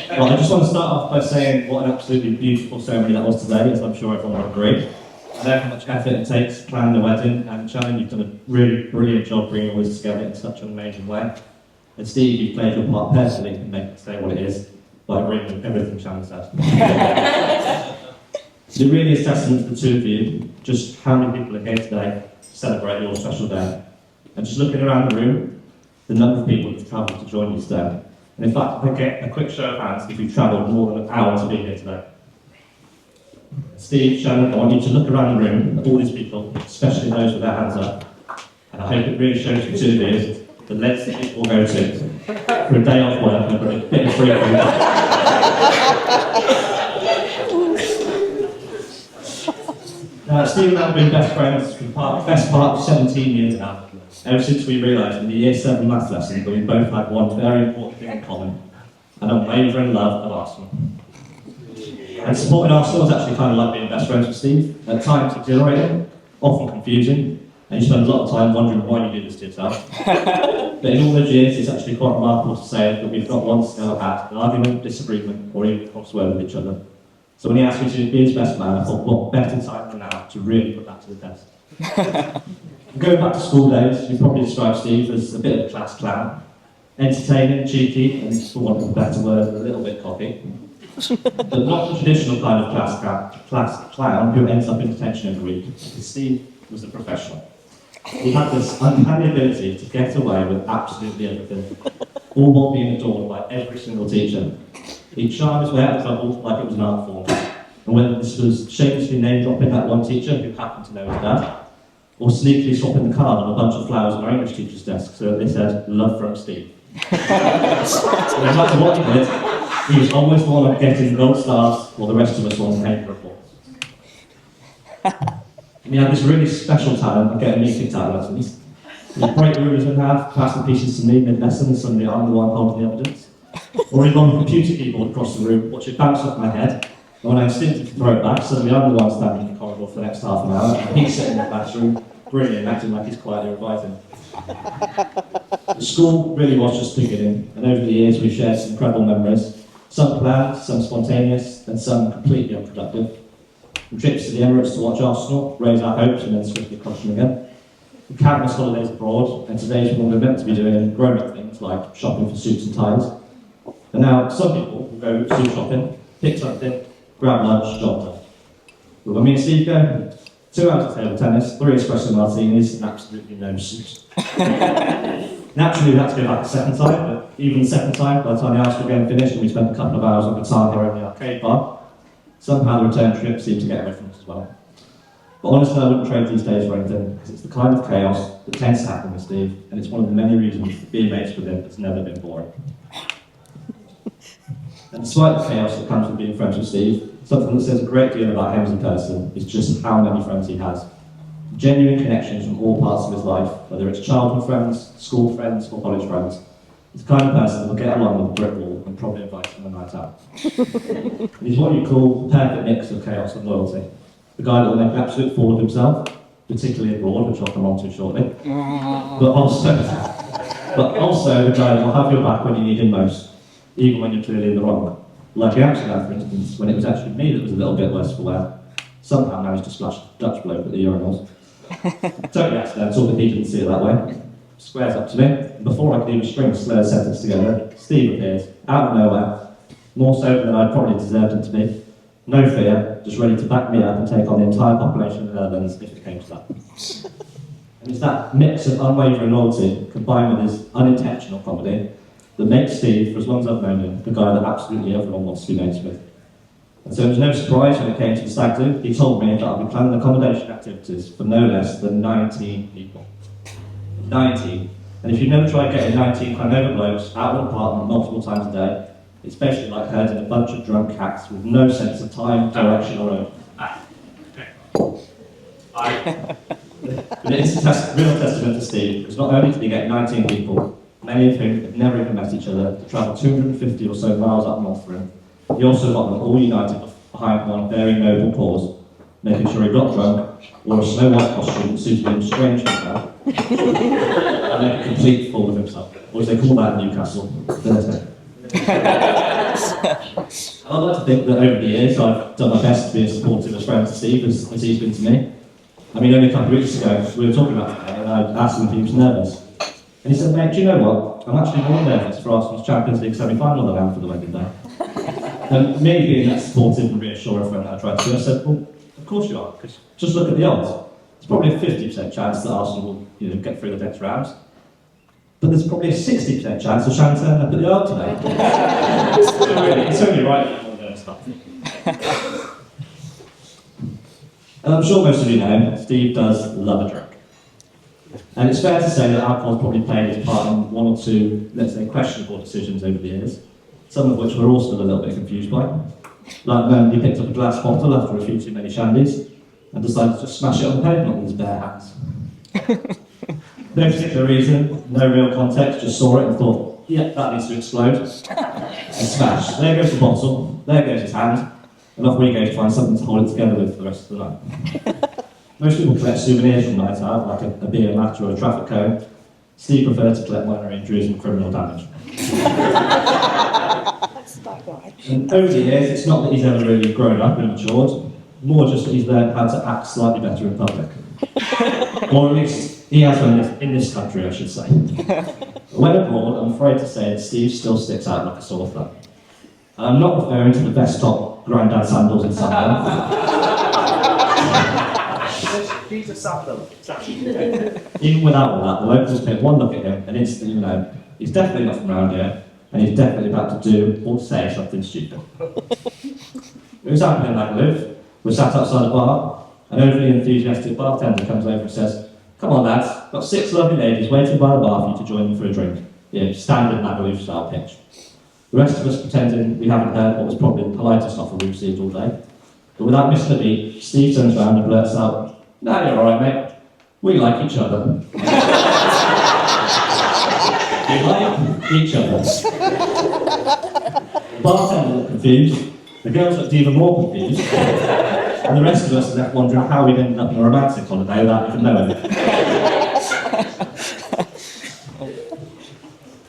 Well, I just want to start off by saying what an absolutely beautiful ceremony that was today, as I'm sure everyone will agree. I know how much effort it takes to plan the wedding, and Shannon, you've done a really brilliant job bringing all this together in such an amazing way. And Steve, you've played your part perfectly and make it say what it is, by agreeing with everything Shannon said. It really is testament to the two of you, just how many people are here today to celebrate your special day. And just looking around the room, the number of people that have travelled to join you today. And in fact, I'll get a quick show of hands if you've travelled more than an hour to be here today. Steve, Shannon, I want you to look around the room at all these people, especially those with their hands up. And I hope it really shows you two of you the lengths that people will go to for a day off work and for a bit of free food. Now, Steve and I have been best friends for the best part of 17 years now, ever since we realised in the Year 7 maths lesson that we both had one very important thing in common, an unwavering love of Arsenal. And supporting Arsenal is actually kind of like being best friends with Steve. At times exhilarating, often confusing, and you spend a lot of time wondering why you do this to yourself. But in all those years, it's actually quite remarkable to say that we've not once ever had an argument, disagreement, or even cross word with each other. So when he asked me to be his best man, I thought, what better time than now to really put that to the test. Going back to school days, you probably describe Steve as a bit of a class clown. Entertaining, cheeky, and for want of a better word, a little bit cocky. But not the traditional kind of class clown who ends up in detention every week. Steve was a professional. He had this uncanny ability to get away with absolutely everything, all while being adored by every single teacher. He'd charm his way out of trouble like it was an art form. And whether this was shamelessly name-dropping that one teacher who happened to know his dad, or sneakily swapping the card on a bunch of flowers on our English teacher's desk so that they said, "Love from Steve." No matter what he did, he was always the one getting gold stars while the rest of us won paper reports. he had this really special talent of getting me kicked out of lessons. He'd break rulers in half, pass the pieces to me mid-lesson, and suddenly I'm the one holding the evidence. Or he'd run the computer keyboard across the room, watch it bounce off my head, and when I instinctively throw it back, suddenly I'm the one standing in the corridor for the next half an hour, and he's sitting in the classroom, grinning, acting like he's quietly revising. The school really was just beginning, and over the years we've shared some incredible memories, some planned, some spontaneous, and some completely unproductive. From trips to the Emirates to watch Arsenal, raise our hopes and then swiftly crush them again. From countless holidays abroad, and today's when we're meant to be doing grown-up things like shopping for suits and ties. And now some people will go suit shopping, pick something, grab lunch, job done. But when me and Steve go, 2 hours of table tennis, 3 espresso martinis, and absolutely no suit. Naturally, we had to go back a second time, but even the second time, by the time the Arsenal game finished and we spent a couple of hours on guitar here in the arcade bar, somehow the return trip seemed to get away from us as well. But honestly, I wouldn't trade these days for anything, because it's the kind of chaos that tends to happen with Steve, and it's one of the many reasons that being mates with him has never been boring. And despite the chaos that comes with being friends with Steve, something that says a great deal about him as a person is just how many friends he has. Genuine connections from all parts of his life, whether it's childhood friends, school friends, or college friends. He's the kind of person that will get along with a brick wall and probably invite him a night out. He's what you call the perfect mix of chaos and loyalty. The guy that will make an absolute fool of himself, particularly abroad, which I'll come on to shortly. But also the guy that will have your back when you need him most, even when you're clearly in the wrong. Like Amsterdam, for instance, when it was actually me that was a little bit worse for wear. Somehow managed to splash Dutch bloke at the urinals. Totally accidental, but he didn't see it that way. Squares up to me, and before I could even string a slurred sentence together, Steve appears, out of nowhere, more so than I'd probably deserved him to be. No fear, just ready to back me up and take on the entire population of the Netherlands if it came to that. And it's that mix of unwavering loyalty, combined with his unintentional comedy, that makes Steve, for as long as I've known him, the guy that absolutely everyone wants to be mates with. And so it was no surprise when it came to the stag do. He told me that I'd be planning accommodation activities for no less than 19 people. 19. And if you've never tried getting 19 hungover blokes out of an apartment multiple times a day, it's basically like herding a bunch of drunk cats with no sense of time, direction, or road. But it's a real testament to Steve, because not only did he get 19 people, many of whom had never even met each other, to travel 250 or so miles up north for him, he also got them all united behind one very noble cause, making sure he got drunk, wore a Snow White costume that suited him strangely well, and made a complete fool of himself. Or as they call that in Newcastle, Thursday. I'd like to think that over the years I've done my best to be as supportive as friend to Steve as he's been to me. I mean, only a couple of weeks ago, we were talking about it, and I asked him if he was nervous. And he said, mate, do you know what? I'm actually more nervous for Arsenal's Champions League semi-final than I am for the wedding day. And me being that supportive and reassuring friend that I tried to do, I said, well, of course you are, because just look at the odds. There's probably a 50% chance that Arsenal will get through the next rounds. But there's probably a 60% chance of Shan turning up at the yard today. It's only right that you're going to stop. And I'm sure most of you know, Steve does love a drink. And it's fair to say that alcohol's probably played its part in one or two, let's say, questionable decisions over the years, some of which we're all still a little bit confused by. Like when he picked up a glass bottle after a few too many shandies and decided to just smash it on the pavement with his bare hands. No particular reason, no real context, just saw it and thought, yeah, that needs to explode. And smash. There goes the bottle, there goes his hand, and off we go to find something to hold it together with for the rest of the night. Most people collect souvenirs from night out, like a beer mat or a traffic cone. Steve preferred to collect minor injuries and criminal damage. And over the years, it's not that he's ever really grown up and matured, more just that he's learned how to act slightly better in public. Or at least, he has in this country, I should say. When abroad, I'm afraid to say that Steve still sticks out like a sore thumb. And I'm not referring to the best top grandad sandals in summer. He's a sandal. Even without all that, the locals take one look at him and instantly know he's definitely not from around here, and he's definitely about to do or say something stupid. It was happening in Magaluf. We're sat outside a bar, an overly enthusiastic bartender comes over and says, "Come on lads, got 6 lovely ladies waiting by the bar for you to join them for a drink." Standard Magaluf style pitch. The rest of us pretending we haven't heard what was probably the politest offer we've received all day. But without missing a beat, Steve turns around and blurts out, No, you're alright, mate. We like each other. We like each other. The bartender looked confused, the girls looked even more confused, and the rest of us are left wondering how we'd ended up on a romantic holiday without even knowing it.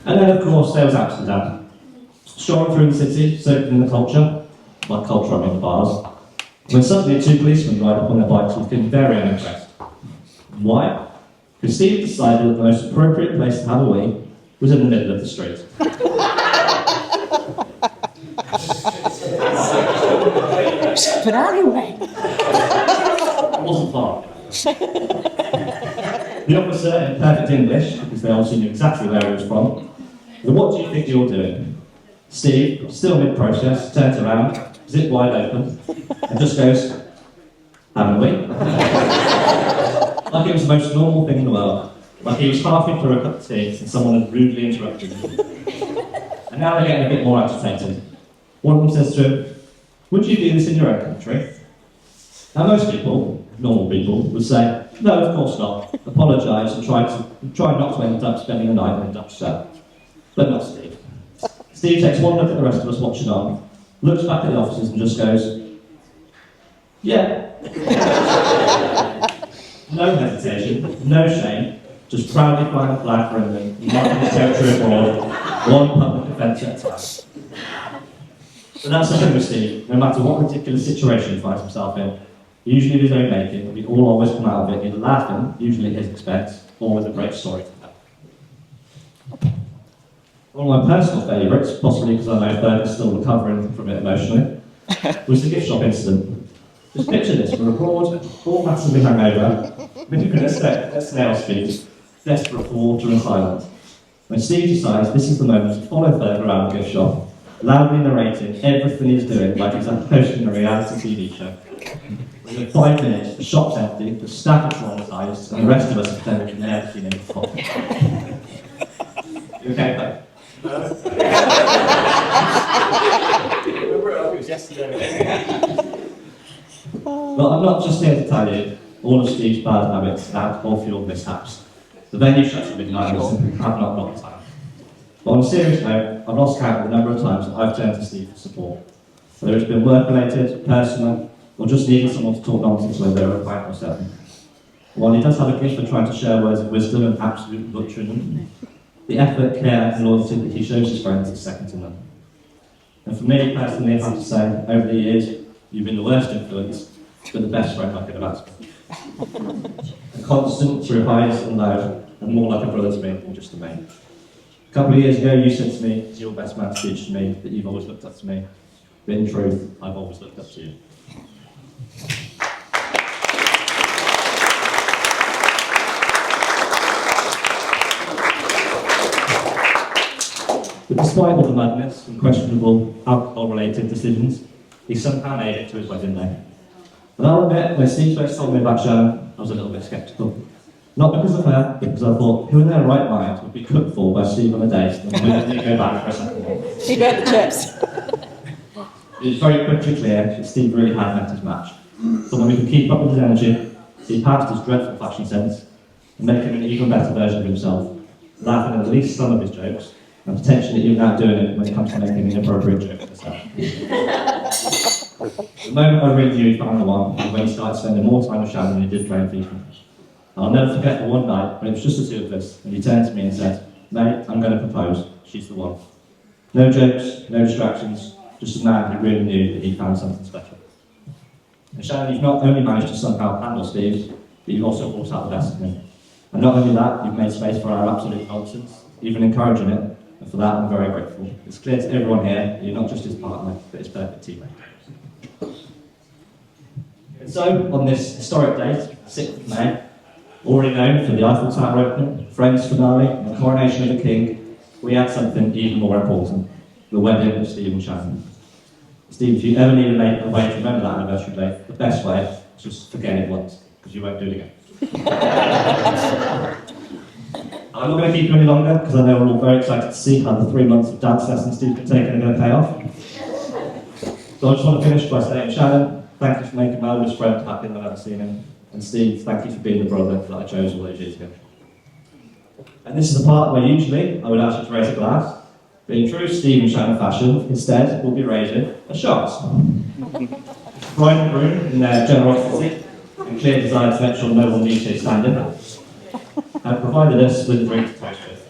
And then, of course, there was Amsterdam. Strolling through the city, soaking in the culture, by culture I mean the bars, when suddenly two policemen ride up on their bikes looking very unimpressed. Why? Because Steve decided that the most appropriate place to have a wee was in the middle of the street. But anyway. It wasn't far. The officer, in perfect English, because they obviously knew exactly where he was from, said, "What do you think you're doing?" Steve, still mid-process, turns around, zip wide open, and just goes, "Haven't we?" Like it was the most normal thing in the world. Like he was halfway through a cup of tea and someone had rudely interrupted him. And now they're getting a bit more agitated. One of them says to him, "Would you do this in your own country?" Now most people, normal people, would say, "No, of course not," apologise and try not to end up spending the night in a Dutch cell. But not Steve. Steve takes one look at the rest of us watching on, looks back at the officers and just goes, "Yeah." No hesitation, no shame, just proudly flying a flag for England, marking his territory abroad, one public offence at a time. But that's the thing with Steve, no matter what ridiculous situation he finds himself in, usually of his own making, we all always come out of it either laughing, usually at his expense, or with a great story to tell. One of my personal favourites, possibly because I know Bert is still recovering from it emotionally, was the gift shop incident. Just picture this, we're abroad, all massively hungover, moving at snail speed, desperate for water and silence. When Steve decides this is the moment to follow further around the gift shop, loudly narrating everything he's doing like he's hosting a reality TV show. Within 5 minutes, the shop's empty, the staff are traumatised, and the rest of us have pretended we've never seen him before. You okay, mate? No. It was yesterday. Well, I'm not just here to tell you all of Steve's bad habits and alcohol-fueled mishaps. The venue shuts at midnight and I've not got time. But on a serious note, I've lost count of the number of times that I've turned to Steve for support. Whether it's been work-related, personal, or just needing someone to talk nonsense with over a pint or seven. While he does have a gift for trying to share words of wisdom and absolute butchering them, the effort, care and loyalty that he shows his friends is second to none. And for me personally, I have to say, over the years, you've been the worst influence, but the best friend I could have asked for. A constant through highs and lows, and more like a brother to me than just a mate. A couple of years ago, you said to me, as your best man speech to me, that you've always looked up to me. But in truth, I've always looked up to you. But despite all the madness and questionable alcohol-related decisions, he somehow made it to his wedding day. And I'll admit, when Steve first told me about Shannon, I was a little bit sceptical. Not because of her, but because I thought, who in their right mind would be cooked for by Steve on a date and willingly go back for a second one? He burnt the chips. It was very quickly clear that Steve really had met his match. Someone who could keep up with his energy, see past his dreadful fashion sense, and make him an even better version of himself, laughing at least some of his jokes, and potentially even outdoing it when it comes to making inappropriate jokes himself. The moment I really knew he found the one was when he started spending more time with Shannon than he did playing FIFA. I'll never forget the one night when it was just the two of us, and he turned to me and said, "Mate, I'm going to propose. She's the one." No jokes, no distractions, just a man who really knew that he found something special. And Shannon, you've not only managed to somehow handle Steve, but you've also brought out the best in him. And not only that, you've made space for our absolute nonsense, even encouraging it, and for that I'm very grateful. It's clear to everyone here that you're not just his partner, but his perfect teammate. And so, on this historic date, 6th of May, already known for the Eiffel Tower opening, Friends finale, and the coronation of the King, we had something even more important, the wedding of Steve and Shannon. Steve, if you ever need a way to remember that anniversary date, the best way is just forget it once, because you won't do it again. I'm not going to keep you any longer, because I know we're all very excited to see how the 3 months of dance lessons Steve's been taking are going to pay off. So I just want to finish by saying, Shannon, thank you for making my oldest friend happier than I've ever seen him. And Steve, thank you for being the brother that I chose all those years ago. And this is the part where usually I would ask you to raise a glass, but in true Stephen Shannon fashion, instead we'll be raising a shot. Bride and groom, in their generosity and clear desire to make sure no one leaves here standing, have provided us with a drink to toast with.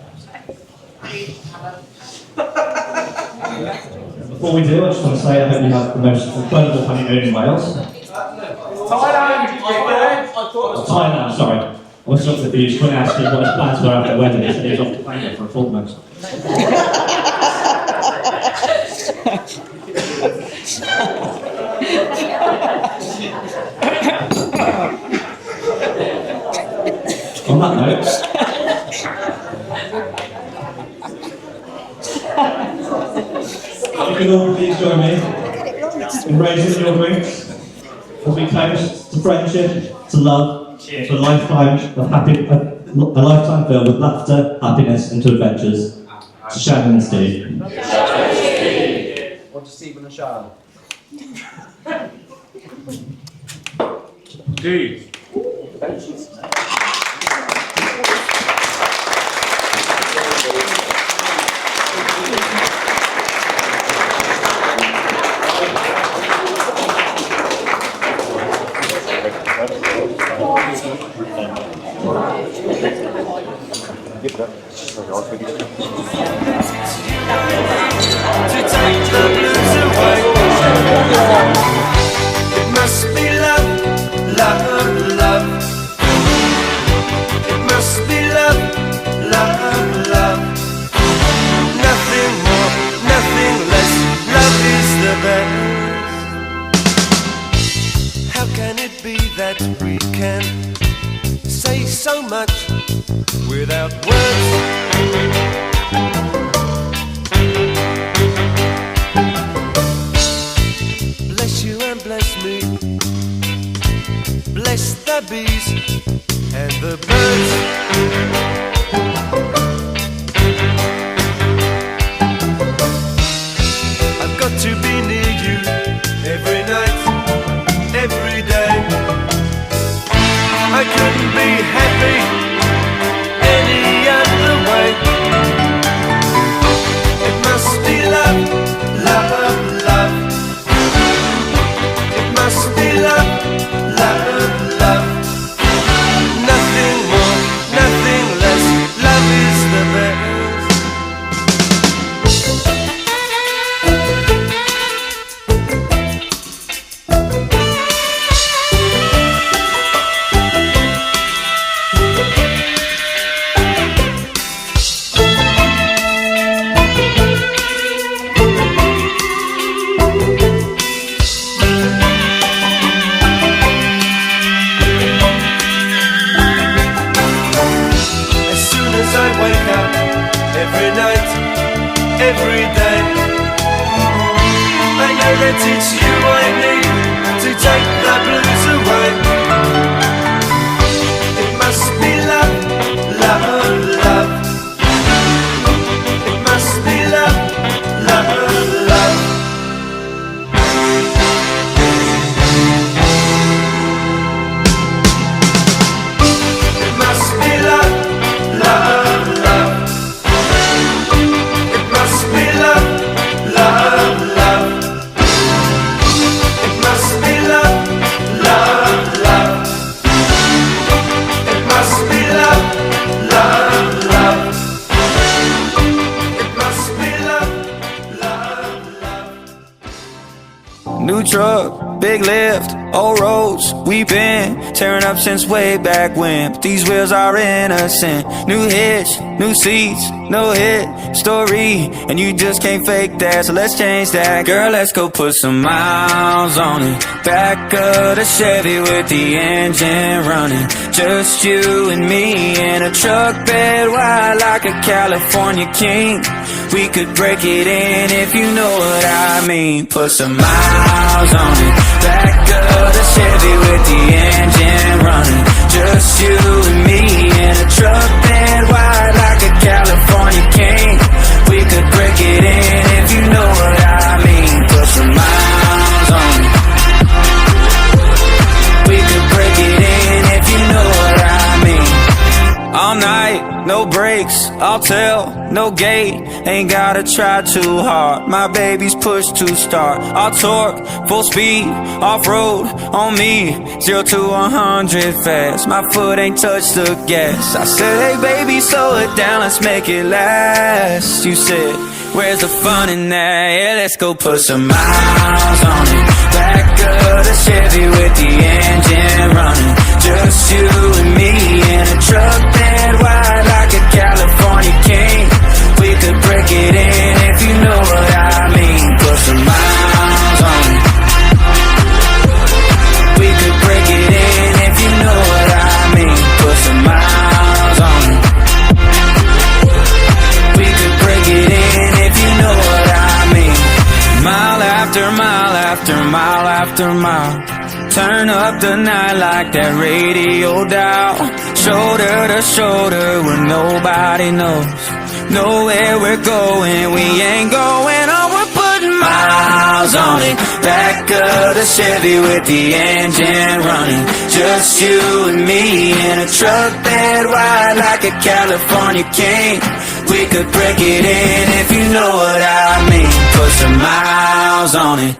Before we do, I just want to say I hope you have the most incredible honeymoon in Wales. Thailand, sorry. I was so confused when I asked him what his plans were after the wedding. He said he was off to Thailand for a fortnight. On that note, you can all please join me in raising your drinks as we toast to friendship, to love, to a lifetime filled with laughter, happiness, and to adventures. To Shannon and Steve. Or to Stephen and Shannon. Steve. To take the blues away. It must be love, love, love. It must be love, love, love. Nothing more, nothing less. Love is the best. How can it be that we can say so much without words? Bless you and bless me. Bless the bees and the birds. I've got to be near you every night, every day. I couldn't be happy any other way. It must be love, love, love. It must be love, love, love. Nothing more, nothing less. Love is the best. Every day, I know that it's you I need to take the blues away. It must be love, love, love. It must be love, love, love. It must be love, love, love. It must be love, love, love. It must be love, love, love. It must be love, love, love. It must be love, love, love. New truck, big lift, old roads, we've been tearing up since way back when. But these wheels are innocent. New hitch, new seats, no hit story, and you just can't fake that, so let's change that. Girl, let's go put some miles on it. Back of the Chevy with the engine running. Just you and me in a truck bed wide like a California king. We could break it in if you know what I mean. Put some miles on it. Back of the Chevy with the engine running. Just you and me in a truck bed wide like a California king. We could break it in if you know what I mean. Put some miles on it. We could break it in I'll tell, no gate, ain't gotta try too hard. My baby's pushed to start. I'll torque, full speed, off-road, on me, 0 to 100 fast. My foot ain't touched the gas. I said, hey baby, slow it down, let's make it last. You said, where's the fun in that? Yeah, let's go put some miles on it. Back of the Chevy with the engine running. Just you and me in a truck that wide like a California king. We could break it in if you know what I mean. Put some miles on it. We could break it in if you know what I mean. Put some miles on it. We could break it in if you know what I mean. Mile after mile after mile after mile. Turn up the night like that radio dial. Shoulder to shoulder where nobody knows. Know where we're going, we ain't going on. We're putting miles on it. Back of the Chevy with the engine running. Just you and me in a truck that wide like a California king. We could break it in if you know what I mean. Put some miles on it.